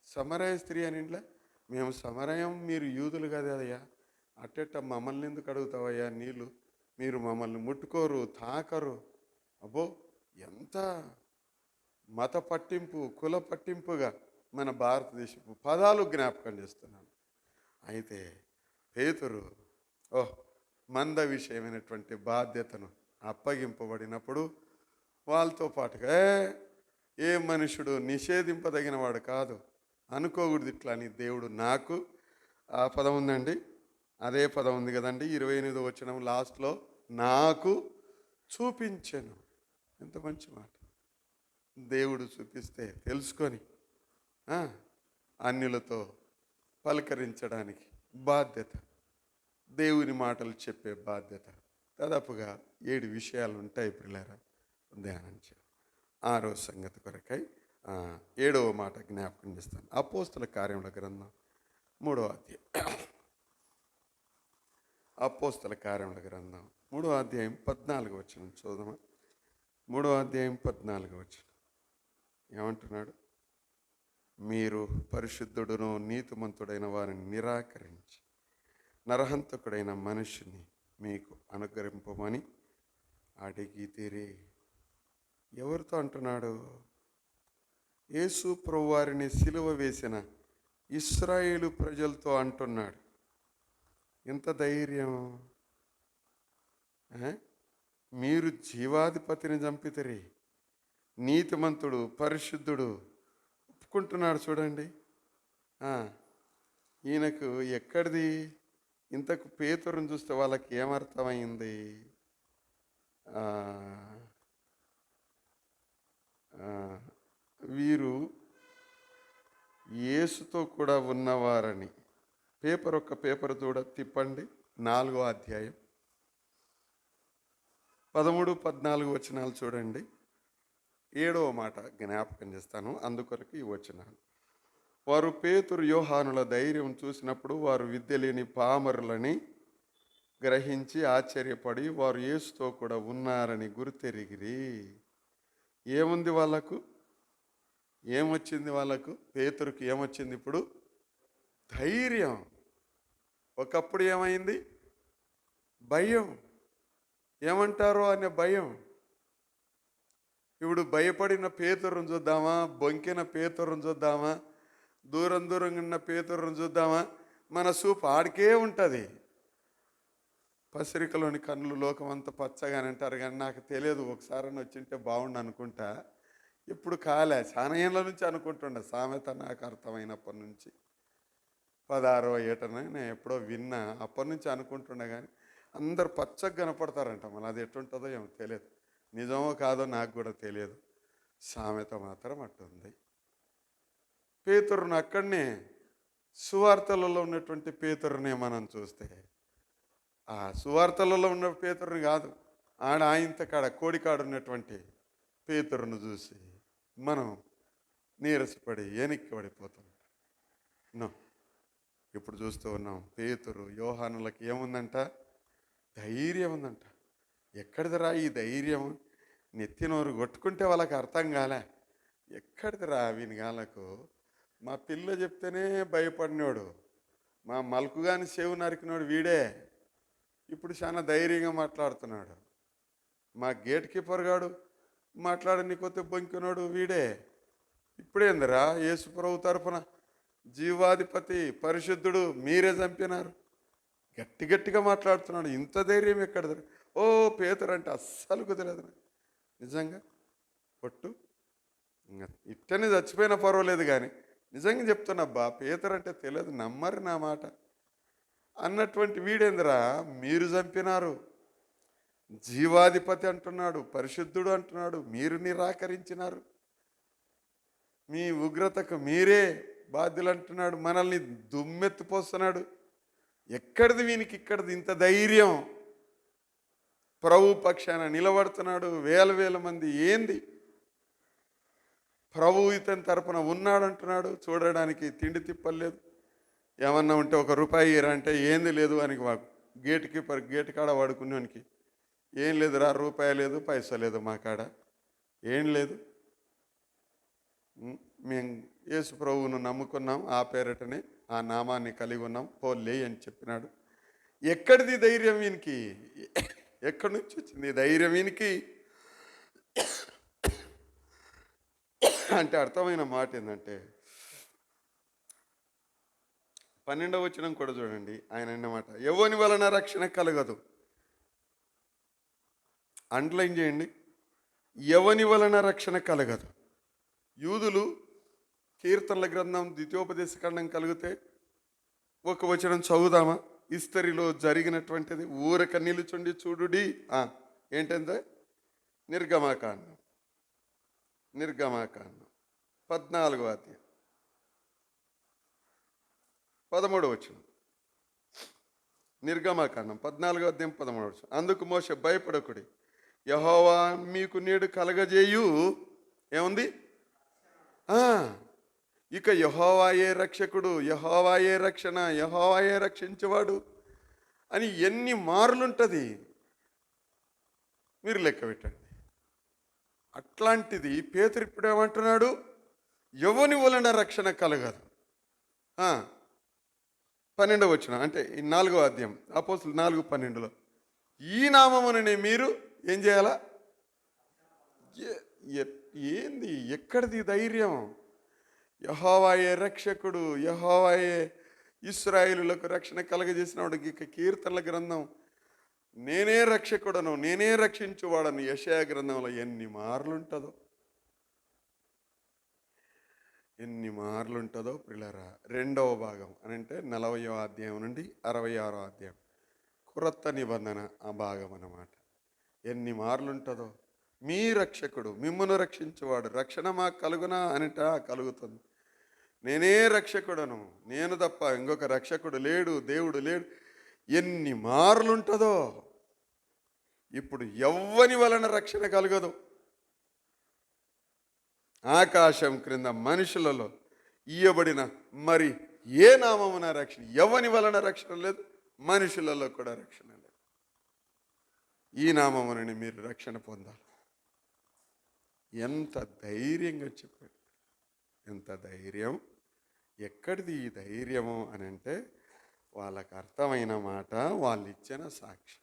సమరయ స్త్రీ అని ఇంట్లో, మేము సమరయం, మీరు యూదులు కదయ్యా, అట్టెట్ట మమ్మల్ని ఎందుకు అడుగుతావయ్యా నీళ్ళు, మీరు మమ్మల్ని ముట్టుకోరు, తాకరు. అబ్బో, ఎంత మత పట్టింపు, కుల పట్టింపుగా మన భారతదేశపు పదాలు జ్ఞాపకం చేస్తున్నాను. అయితే పేతురు మంద విషయమైనటువంటి బాధ్యతను అప్పగింపబడినప్పుడు వాళ్ళతో పాటుగా ఏ మనుషుడు నిషేధింపదగిన వాడు కాదు, అనుకోకూడదు ఇట్లా అని దేవుడు నాకు, ఆ పదం ఉందండి, అదే పదం ఉంది కదండి 28వ వచనం లాస్ట్లో, నాకు చూపించాను. ఎంత మంచి మాట. దేవుడు చూపిస్తే తెలుసుకొని అన్యులతో పలకరించడానికి బాధ్యత, దేవుని మాటలు చెప్పే బాధ్యత. దాదాపుగా 7 విషయాలు ఉంటాయి పిల్లరా, ధ్యానం చేయాలి. 6వ సంగతి కొరకై 7వ మాట జ్ఞాపకం చేస్తాను. అపోస్తల కార్యముల గ్రంథం 3వ అధ్యాయం అపోస్తల కార్యముల గ్రంథం 3వ అధ్యాయం 14 వచనం చూద్దామా. 3వ అధ్యాయం 14 వచనం ఏమంటున్నాడు? మీరు పరిశుద్ధుడును నీతిమంతుడైన వారిని నిరాకరించి నరహంతకుడైన మనిషిని మీకు అనుగ్రహింపమని అడిగితిరి. ఎవరితో అంటున్నాడు? యేసు ప్రభువారిని సిలువ వేసిన ఇశ్రాయేలు ప్రజలతో అంటున్నాడు. ఎంత ధైర్యం! మీరు జీవాధిపతిని చంపితిరి, నీతిమంతుడు పరిశుద్ధుడు ఒప్పుకుంటున్నాడు. చూడండి, ఈయనకు ఎక్కడిది? ఇంతకు పేతురుని చూస్తే వాళ్ళకి ఏమర్థమైంది? వీరు యేసుతో కూడా ఉన్నవారని. ఒక్క పేపర్ తిప్పండి. 4వ అధ్యాయం 13, 14 వచనాలు చూడండి. 7వ మాట జ్ఞాపకం చేస్తాను, అందుకొరకు ఈ వచనాలు. వారు పేతురు యోహానుల ధైర్యం చూసినప్పుడు వారు విద్య లేని పామరులని గ్రహించి ఆశ్చర్యపడి వారు యేసుతో కూడా ఉన్నారని గుర్తెరిగిరి. ఏముంది వాళ్ళకు? ఏమొచ్చింది వాళ్ళకు? పేతురుకి ఏమొచ్చింది ఇప్పుడు? ధైర్యం. ఒకప్పుడు ఏమైంది? భయం. ఏమంటారో అనే భయం. ఇప్పుడు భయపడిన పేతురుని చూద్దామా, బొంకిన పేతురుని చూద్దామా, దూరంగా ఉన్న పేతురుని చూద్దామా? మన చూపు ఆడికే ఉంటుంది. పసిరికలోని కన్నులు లోకం అంతా పచ్చగానే అంటారు, కానీ నాకు తెలియదు. ఒకసారి వచ్చింటే బాగుండు అనుకుంటా. ఇప్పుడు కాలే, చాలా ఏళ్ళ నుంచి అనుకుంటుండే. సామెత నాకు అర్థమైనప్పటి నుంచి 16వ ఏటనే నేను ఎప్పుడో విన్నా. అప్పటి నుంచి అనుకుంటుండే, కానీ అందరు పచ్చగా కనపడతారంట. మళ్ళీ అది ఎట్టుంటుందో ఏమో తెలియదు, నిజమో కాదో నాకు కూడా తెలియదు. సామెత మాత్రం అట్టుంది. పేతురుని అక్కడనే, సువార్తలలో ఉన్నటువంటి పేతురునే మనం చూస్తే, ఆ సువార్తలలో ఉన్న పేతురుని కాదు, ఆయింత కాడ కోడికాడు ఉన్నటువంటి పేతురును చూసి మనం నీరసపడి వెనక్కి పడిపోతాం. ఇప్పుడు చూస్తూ ఉన్నాం, పేతురు యోహానులకి ఏముందంట? ధైర్యం ఉందంట. ఎక్కడిదిరా ఈ ధైర్యం? నెత్తినోరు కొట్టుకుంటే వాళ్ళకి అర్థం కాలే. ఎక్కడిదిరా వీనిగాలకు? మా పిల్ల చెప్తేనే భయపడినోడు, మా మలుకుగాని సేవు నరికినోడు వీడే. ఇప్పుడు చాలా ధైర్యంగా మాట్లాడుతున్నాడు. మా గేట్ కీపర్ గాడు మాట్లాడనీకొస్తే బొంకినోడు వీడే. ఇప్పుడేందిరా యేసు ప్రభు తరపున జీవాధిపతి పరిశుద్ధుడు మీరే చంపినారు, గట్టిగా మాట్లాడుతున్నాడు. ఇంత ధైర్యం ఎక్కడిది? ఓ పేతురు అంటే అస్సలు కుదరదు నిజంగా. పొట్టు ఇట్టనే చచ్చిపోయినా పర్వాలేదు, కానీ నిజంగా చెప్తున్నబ్బా, పేతురు అంటే తెలియదు, నమ్మరు నా మాట అన్నటువంటి వీడేందిరా మీరు చంపినారు, జీవాధిపతి అంటున్నాడు, పరిశుద్ధుడు అంటున్నాడు, మీరు నిరాకరించినారు, మీ ఉగ్రతకు మీరే బాధ్యులు అంటున్నాడు, మనల్ని దుమ్మెత్తిపోస్తున్నాడు. ఎక్కడిది వీనికి ఇక్కడిది ఇంత ధైర్యం? ప్రభు పక్షాన నిలబడుతున్నాడు, వేల మంది. ఏంది? ప్రభు ఇతని తరపున ఉన్నాడంటున్నాడు. చూడడానికి తిండి తిప్పలేదు. ఏమన్నా ఉంటే ₹1 ఇయ్యరంటే ఏంది లేదు అని గేట్ కీపర్ గేట్ కాడ వాడుకునేవానికి ఏం లేదురా, రూపాయి లేదు, పైసా లేదు మా కాడ, ఏం లేదు. మేము యేసు ప్రభువును నమ్ముకున్నాం, ఆ పేరటనే ఆ నామాన్ని కలిగి ఉన్నాం, పోలే అని చెప్పినాడు. ఎక్కడిది ధైర్యం వీనికి? ఎక్కడి నుంచి వచ్చింది ధైర్యం వీనికి? అంటే అర్థమైన మాట ఏంటంటే 12వ వచనం కూడా చూడండి. ఆయన అన్నమాట, ఎవని వలన రక్షణ కలగదు. అండర్లైన్ చేయండి, ఎవని వలన రక్షణ కలగదు. యూదులు కీర్తనల గ్రంథం 2వ కలిగితే ఒక వచనం చదువుదామా? ఇస్తరిలో జరిగినటువంటిది ఊరక నిలుచుండి చూడుడి. ఏంటంటే నిర్గమాకాండం 14వ అధ్యాయం 13వ వచనం. నిర్గమాకాండం 14వ అధ్యాయం 13వ వచనం. అందుకు మోషే, భయపడకుడి, యెహోవా మీకు నేడు కలగజేయు ఏముంది? ఇక యెహోవాయే రక్షకుడు, యెహోవాయే రక్షణ, యెహోవాయే రక్షించేవాడు. అని ఎన్ని మార్లుంటుంది మీరు లెక్క పెట్టండి. అట్లాంటిది పేతురు ఇప్పుడు ఏమంటున్నాడు? ఎవని వలన రక్షణ కలగదు. 12వ వచనం, అంటే ఈ 4వ అధ్యాయం అపోస్తులు 4:12లో, ఈ నామముననే మీరు ఏం చేయాలా? ఏంది, ఎక్కడిది ధైర్యం? యెహోవాయే రక్షకుడు, యెహోవాయే ఇశ్రాయేలులకు రక్షణ కలగజేసినవాడు. ఇక కీర్తనల గ్రంథం, నేనే రక్షకుడను, నేనే రక్షించువాడను, యెషయా గ్రంథంలో ఎన్ని మార్లుంటుందో, ఎన్ని మార్లుంటుందో ప్రియులారా. 2వ భాగం అని అంటే 40వ అధ్యాయం నుండి 66వ అధ్యాయం, క్రొత్త నిబంధన ఆ భాగం అన్నమాట. ఎన్ని మార్లుంటుందో. మీ రక్షకుడు, మిమ్మల్ని రక్షించువాడు, రక్షణ మాకు కలుగునా అనిట కలుగుతుంది. నేనే రక్షకుడను, నేను తప్ప ఇంకొక రక్షకుడు లేడు, దేవుడు లేడు. ఎన్ని మార్లుంటుందో. ఇప్పుడు ఎవ్వని వలన రక్షణ కలగదు. ఆకాశం క్రింద మనుషులలో ఇయ్యబడిన మరి ఏ నామమున రక్షణ, ఎవని వలన రక్షణ లేదు, మనుషులలో కూడా రక్షణ లేదు. ఈ నామమునని మీరు రక్షణ పొందాలి. ఎంత ధైర్యంగా చెప్పాడు, ఎంత ధైర్యం! ఎక్కడిది ఈ ధైర్యము అని అంటే, వాళ్ళకు అర్థమైన మాట, వాళ్ళు ఇచ్చిన సాక్షి.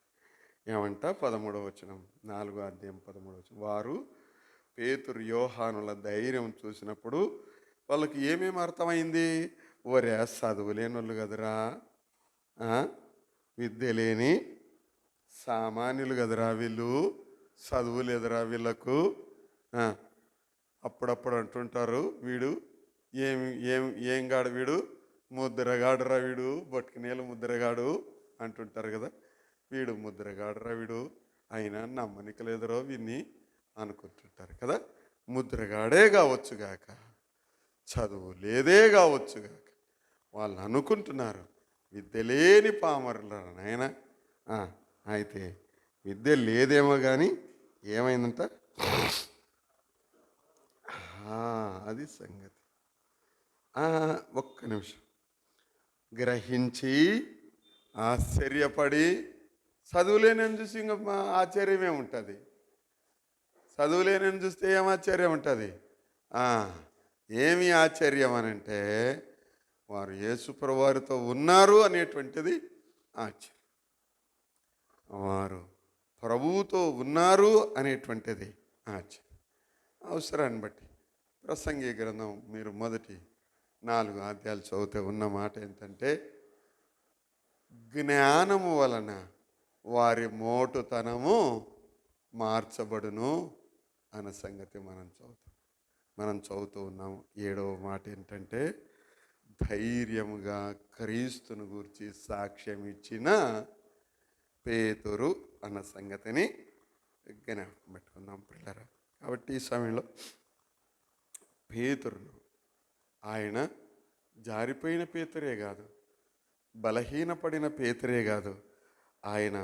ఏమంట? 13వ వచనం, 4వ అధ్యాయం 13వ వచనం, వారు పేతురు యోహానుల ధైర్యం చూసినప్పుడు వాళ్ళకి ఏమేమి అర్థమైంది? ఒరే, చదువులేని వాళ్ళు కదరా, విద్య లేని సామాన్యులు కదరా వీళ్ళు, చదువు లేదురా వీళ్ళకు. అప్పుడప్పుడు అంటుంటారు, వీడు ఏం గాడు, వీడు ముద్రగాడురా, వీడు బొట్టుకునేలు ముద్రగాడు అంటుంటారు కదా. వీడు ముద్రగాడురా, వీడు అయినా నమ్మనిక లేదురో వీడిని అనుకుంటుంటారు కదా. ముద్రగాడే కావచ్చుగాక, చదువు లేదే కావచ్చుగాక, వాళ్ళు అనుకుంటున్నారు విద్య లేని పామరులనైనా. అయితే విద్య లేదేమో కానీ ఏమైందంట? అది సంగతి. ఒక్క నిమిషం. గ్రహించి ఆశ్చర్యపడి, చదువులేనని చూసి ఇంకా ఆశ్చర్యం ఏముంటుంది? చదువులేనని చూస్తే ఏం ఆశ్చర్యం ఉంటుంది? ఏమి ఆశ్చర్యం అనంటే, వారు యేసుప్రభువు వారితో ఉన్నారు అనేటువంటిది ఆశ్చర్యం. వారు ప్రభువుతో ఉన్నారు అనేటువంటిది ఆశ్చర్యం. అవసరాన్ని బట్టి ప్రసంగి గ్రంథం మీరు మొదటి 4 అధ్యాయాలు చదివితే ఉన్న మాట ఏంటంటే, జ్ఞానము వలన వారి మోటుతనము మార్చబడును అన్న సంగతి మనం చదువుతూ ఉన్నాము. 7వ మాట ఏంటంటే, ధైర్యముగా క్రీస్తును గూర్చి సాక్ష్యం ఇచ్చిన పేతురు అన్న సంగతిని జ్ఞాపకం పెట్టుకుందాం పిల్లరా. కాబట్టి ఈ సమయంలో పేతురును, ఆయన జారిపోయిన పేతురే కాదు, బలహీనపడిన పేతురే కాదు, ఆయన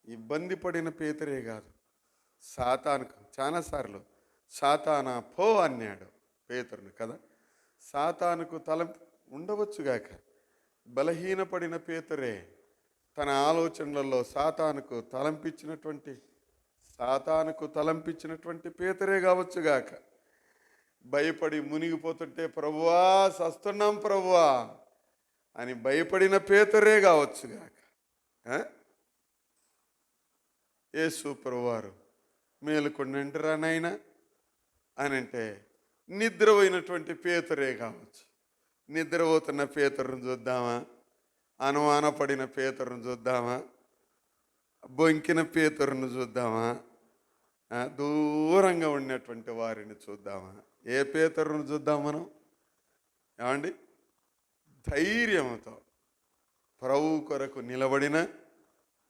ఇబ్బంది పడిన పేతురే కాదు, సాతానుకు చాలాసార్లు సాతానా పో అన్నాడు పేతురును కదా. సాతానుకు ఉండవచ్చుగాక, బలహీనపడిన పేతురే తన ఆలోచనలలో సాతానుకు తలంపించినటువంటి పేతురే కావచ్చుగాక. భయపడి మునిగిపోతుంటే, ప్రభువా సస్తున్నాం ప్రభువా అని భయపడిన పేతురే కావచ్చుగాక. యేసు ప్రభువారు మేలుకొండంటరా నాయనా అని అంటే నిద్రపోయినటువంటి పేతురే కావచ్చు. నిద్రపోతున్న పేతురును చూద్దామా? అనుమానపడిన పేతురును చూద్దామా? బొంకిన పేతురును చూద్దామా? దూరంగా ఉన్నటువంటి వారిని చూద్దామా? ఏ పేతురును చూద్దాం మనం? ఏమండి? ధైర్యంతో ప్రభు కొరకు నిలబడిన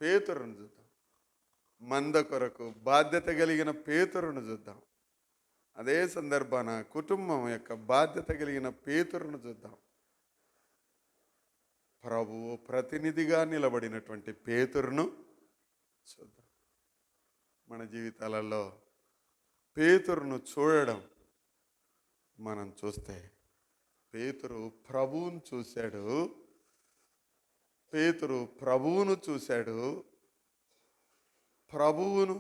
పేతురును చూద్దాం. మంద కొరకు బాధ్యత కలిగిన పేతురును చూద్దాం. అదే సందర్భాన కుటుంబం యొక్క బాధ్యత కలిగిన పేతురును చూద్దాం. ప్రభువు ప్రతినిధిగా నిలబడినటువంటి పేతురును చూద్దాం. మన జీవితాలలో పేతురును చూడడం మనం చూస్తే, పేతురు ప్రభువును చూశాడు. పేతురు ప్రభువును చూశాడు. ప్రభువును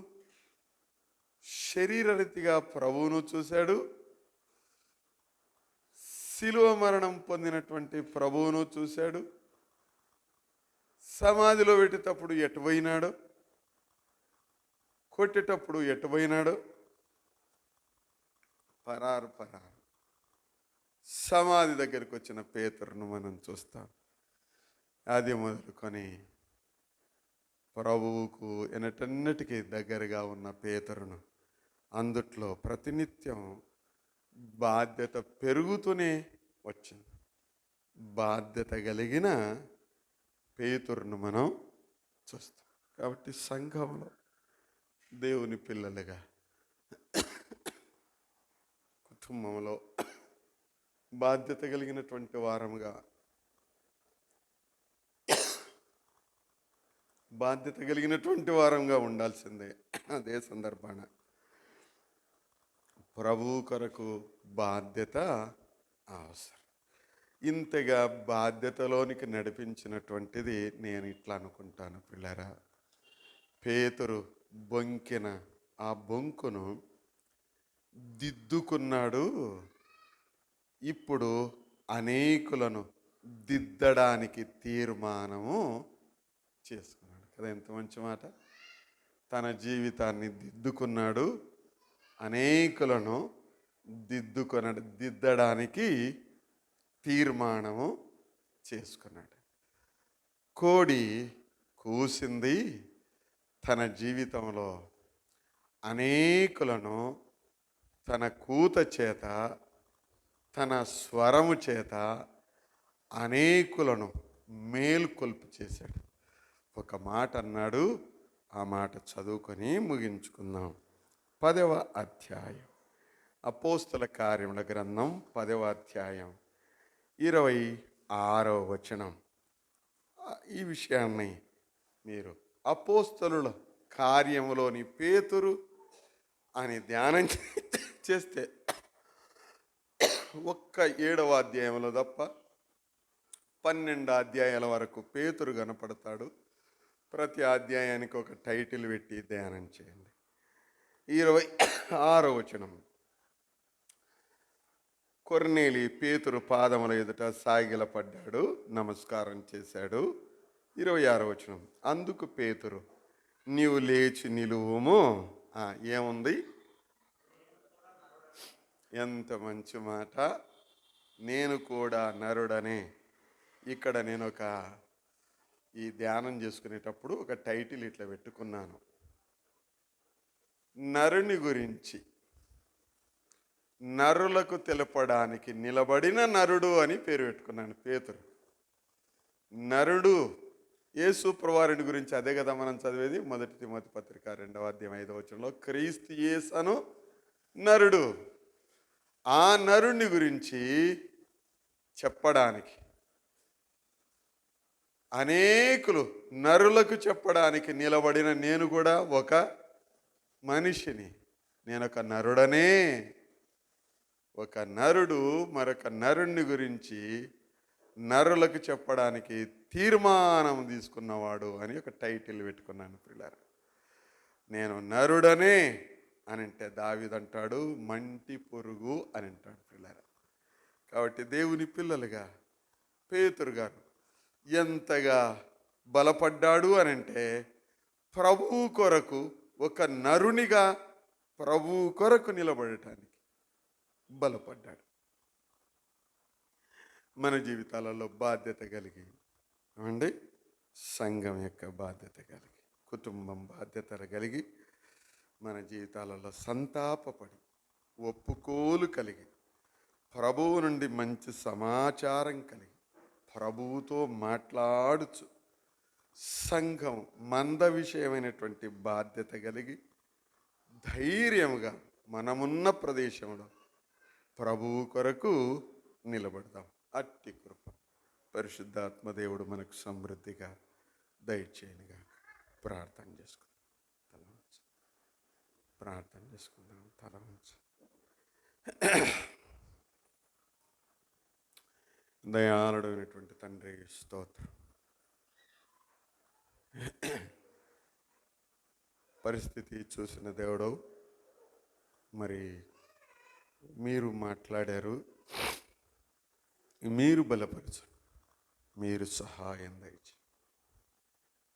శరీరరీతిగా ప్రభువును చూశాడు. శిలువ మరణం పొందినటువంటి ప్రభువును చూశాడు. సమాధిలో పెట్టేటప్పుడు ఎటుపోయినాడు, కొట్టేటప్పుడు ఎటుపోయినాడు, పరారు. సమాధి దగ్గరికి వచ్చిన పేతురును మనం చూస్తాం. అది మొదలుకొని ప్రభువుకు ఎన్నటన్నిటికీ దగ్గరగా ఉన్న పేతురును, అందుట్లో ప్రతినిత్యం బాధ్యత పెరుగుతూనే వచ్చింది. బాధ్యత కలిగిన పేతురును మనం చూస్తాం. కాబట్టి సంఘంలో దేవుని పిల్లలుగా, కుటుంబంలో బాధ్యత కలిగినటువంటి వారముగా, బాధ్యత కలిగినటువంటి వారంగా ఉండాల్సిందే. అదే సందర్భాన ప్రభువు కొరకు బాధ్యత అవసరం. ఇంతగా బాధ్యతలోనికి నడిపించినటువంటిది నేను ఇట్లా అనుకుంటాను పిల్లరా, పేతురు బొంకిన ఆ బొంకును దిద్దుకున్నాడు. ఇప్పుడు అనేకులను దిద్దడానికి తీర్మానము చేసుకున్నాడు కదా. ఎంత మంచి మాట. తన జీవితాన్ని దిద్దుకున్నాడు, అనేకులను దిద్దడానికి తీర్మానము చేసుకున్నాడు. కోడి కూసింది, తన జీవితంలో అనేకులను తన కూత చేత, తన స్వరము చేత అనేకులను మేలుకొల్పు చేశాడు. ఒక మాట అన్నాడు, ఆ మాట చదువుకొని ముగించుకుందాం. 10వ అధ్యాయం అపోస్తల కార్యముల గ్రంథం 10వ అధ్యాయం 26వ వచనం. ఈ విషయాన్ని మీరు అపోస్తలుల కార్యములోని పేతురు అని ధ్యానం చేస్తే ఒక్క 7వ అధ్యాయంలో తప్ప 12 అధ్యాయాల వరకు పేతురు కనపడతాడు. ప్రతి అధ్యాయానికి ఒక టైటిల్ పెట్టి ధ్యానం చేయండి. 26వ వచనం. కొర్నేలి పేతురు పాదముల ఎదుట సాగిలపడ్డాడు, నమస్కారం చేశాడు. 26వ వచనం. అందుకు పేతురు, నీవు లేచి నిలువుము. ఏముంది? ఎంత మంచి మాట. నేను కూడా నరుడనే. ఇక్కడ నేను ఈ ధ్యానం చేసుకునేటప్పుడు ఒక టైటిల్ ఇట్లా పెట్టుకున్నాను, నరుని గురించి, నరులకు తెలపడానికి నిలబడిన నరుడు అని పేరు పెట్టుకున్నాను. పేతురు నరుడు. యేసు ప్రభువారి గురించి అదే కదా మనం చదివేది. 1 తిమోతి పత్రిక 2వ అధ్యాయం 5వ వచనంలో క్రీస్తు యేసు నరుడు. ఆ నరుని గురించి చెప్పడానికి, అనేకులు నరులకు చెప్పడానికి నిలబడిన నేను కూడా ఒక మనిషిని. నేనొక నరుడనే. ఒక నరుడు మరొక నరుణ్ణి గురించి నరులకు చెప్పడానికి తీర్మానం తీసుకున్నవాడు అని ఒక టైటిల్ పెట్టుకున్నాను పిల్లలు. నేను నరుడనే అని అంటే దావీదంటాడు మంటి పురుగు అని అంటాడు పిల్లలు. కాబట్టి దేవుని పిల్లలుగా పేతురు గారు ఎంతగా బలపడ్డాడు అని అంటే, ప్రభువు కొరకు ఒక నరునిగా ప్రభువు కొరకు నిలబడటానికి బలపడ్డాడు. మన జీవితాలలో బాధ్యత కలిగి అండి, సంఘం యొక్క బాధ్యత కలిగి, కుటుంబం బాధ్యతలు కలిగి, మన జీవితాలలో సంతాపపడి ఒప్పుకోలు కలిగి, ప్రభువు నుండి మంచి సమాచారం కలిగి, ప్రభువుతో మాట్లాడుచు సంఘం మంద విషయమైనటువంటి బాధ్యత కలిగి ధైర్యముగా మనమున్న ప్రదేశంలో ప్రభువు కొరకు నిలబడదాం. అట్టి కృప పరిశుద్ధాత్మదేవుడు మనకు సమృద్ధిగా దయచేయనుగా. ప్రార్థన చేసుకుందాం. తల ఉంచు. దయాళుడైనటువంటి తండ్రి స్తోత్రం. పరిస్థితి చూసిన దేవుడు, మరి మీరు మాట్లాడారు, మీరు బలపరచండి, మీరు సహాయం దయచేయండి.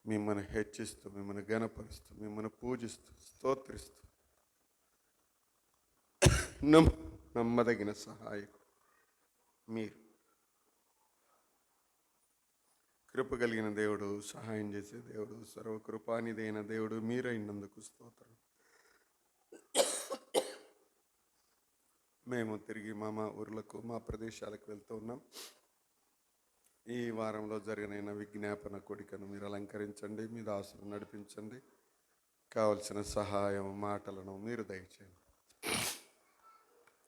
మిమ్మల్ని హెచ్చిస్తూ, మిమ్మల్ని గణపరుస్తూ, మిమ్మల్ని పూజిస్తూ, స్తోత్రిస్తూ నమ్మదగిన సహాయకుడు మీరు. కృప కలిగిన దేవుడు, సహాయం చేసే దేవుడు, సర్వకృపానిదైన దేవుడు మీరైనందుకు స్తోత్రం. మేము తిరిగి మా ఊర్లకు, మా ప్రదేశాలకు వెళ్తూ ఉన్నాం. ఈ వారంలో జరిగిన విజ్ఞాపన కోడికను మీరు అలంకరించండి, మీ దాసును నడిపించండి. కావలసిన సహాయం, మాటలను మీరు దయచేయండి.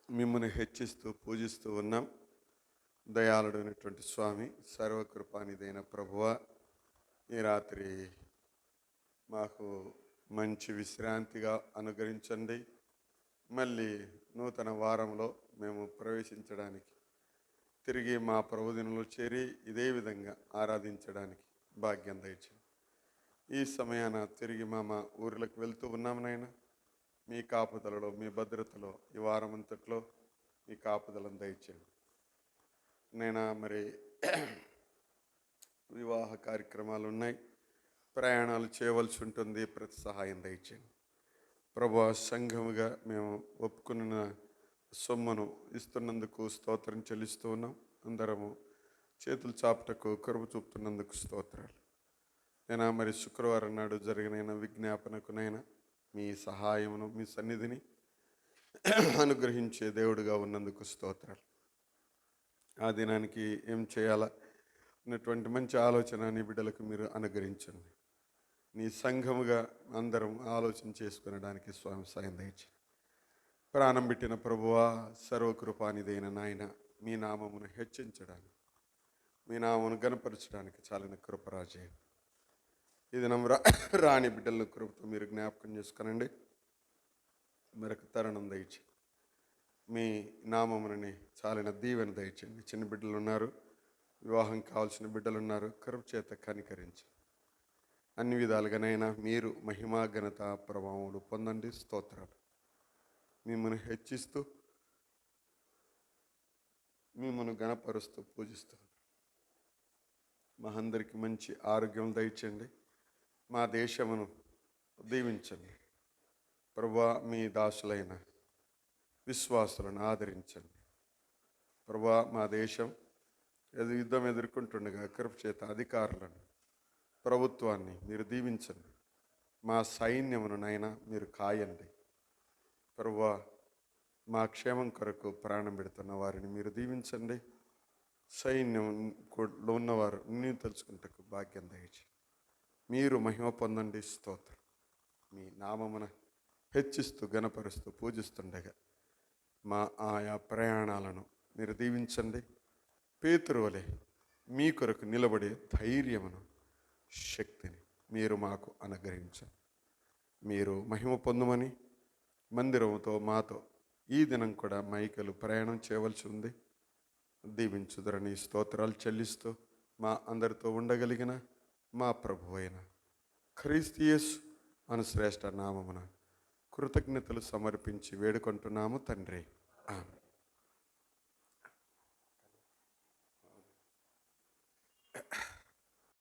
మిమ్మల్ని హెచ్చిస్తూ పూజిస్తూ ఉన్నాం. దయాళుడైనటువంటి స్వామి, సర్వకృపానిదైన ప్రభువా, ఈ రాత్రి మాకు మంచి విశ్రాంతిగా అనుగ్రహించండి. మళ్ళీ నూతన వారంలో మేము ప్రవేశించడానికి, తిరిగి మా ప్రభుదినంలో చేరి ఇదే విధంగా ఆరాధించడానికి భాగ్యం దయచేయండి. ఈ సమయాన తిరిగి మా ఊర్లకు వెళ్తూ ఉన్నాం నాయన. మీ కాపుదలలో, మీ భద్రతలో, ఈ వారం అంతట్లో మీ కాపుదలను దయచేయండి. నేను మరి వివాహ కార్యక్రమాలు ఉన్నాయి, ప్రయాణాలు చేయవలసి ఉంటుంది. ప్రతి సహాయం దయచేయండి ప్రభువా. సంఘముగా మేము ఒప్పుకున్న సొమ్మును ఇస్తున్నందుకు స్తోత్రం చెల్లిస్తూ ఉన్నాం. అందరము చేతులు చాపుటకు కరువు చూపుతున్నందుకు స్తోత్రాలు. నేను మరి శుక్రవారం నాడు జరిగిన విజ్ఞాపనకునైనా మీ సహాయమును, మీ సన్నిధిని అనుగ్రహించే దేవుడుగా ఉన్నందుకు స్తోత్రాలు. ఆ దినానికి ఏం చేయాలా అన్నటువంటి మంచి ఆలోచన నీ బిడ్డలకు మీరు అనుగ్రహించండి. నీ సంఘముగా అందరం ఆలోచన చేసుకునడానికి స్వామి సాయం దయచేయండి. ప్రాణం పెట్టిన ప్రభువా, సర్వకృపానిదైన నాయన, మీ నామమును హెచ్చించడానికి, మీ నామమును గణపరచడానికి చాలిన కృపరాజేయండి. ఇది రాని బిడ్డలను కృపతో మీరు జ్ఞాపకం చేసుకునండి. మరొక తరుణం దయచేయండి. మీ నామమునని చాలిన దీవెన దయచేయండి. చిన్న బిడ్డలు ఉన్నారు, వివాహం కావాల్సిన బిడ్డలు ఉన్నారు, కృప చేత కనికరించి అన్ని విధాలుగానైనా మీరు మహిమా ఘనత ప్రభావములు పొందండి. స్తోత్రాలు. మిమ్మల్ని హెచ్చిస్తూ, మిమ్మల్ని గణపరుస్తూ పూజిస్తూ మా అందరికి మంచి ఆరోగ్యం దయచేయండి. మా దేశమును దీవించండి ప్రభువా. మీ దాసులైన విశ్వాసులను ఆదరించండి ప్రభువా. మా దేశం యుద్ధం ఎదుర్కొంటుండగా కృప చేత అధికారులను, ప్రభుత్వాన్ని మీరు దీవించండి. మా సైన్యమును నైనా మీరు కాయండి ప్రభువా. మా క్షేమం కొరకు ప్రాణం పెడుతున్న వారిని మీరు దీవించండి. సైన్యంలో ఉన్నవారు నేను తెలుసుకుంటకు భాగ్యం దయచేయండి. మీరు మహిమ పొందండి. స్తోత్రం. మీ నామమున హెచ్చిస్తూ, గణపరుస్తూ, పూజిస్తుండగా మా ఆయా ప్రయాణాలను మీరు దీవించండి. పేతురు వలె మీ కొరకు నిలబడే ధైర్యమును, శక్తిని మీరు మాకు అనుగ్రహించండి. మీరు మహిమ పొందమని మందిరముతో మాతో ఈ దినం కూడా మైకలు ప్రయాణం చేయవలసి ఉంది. దీవించుదరని స్తోత్రాలు చెల్లిస్తూ మా అందరితో ఉండగలిగిన మా ప్రభు అయిన క్రీస్తు యేసు అను శ్రేష్ఠ నామమున కృతజ్ఞతలు సమర్పించి వేడుకుంటున్నాము తండ్రి. ఆమేన్.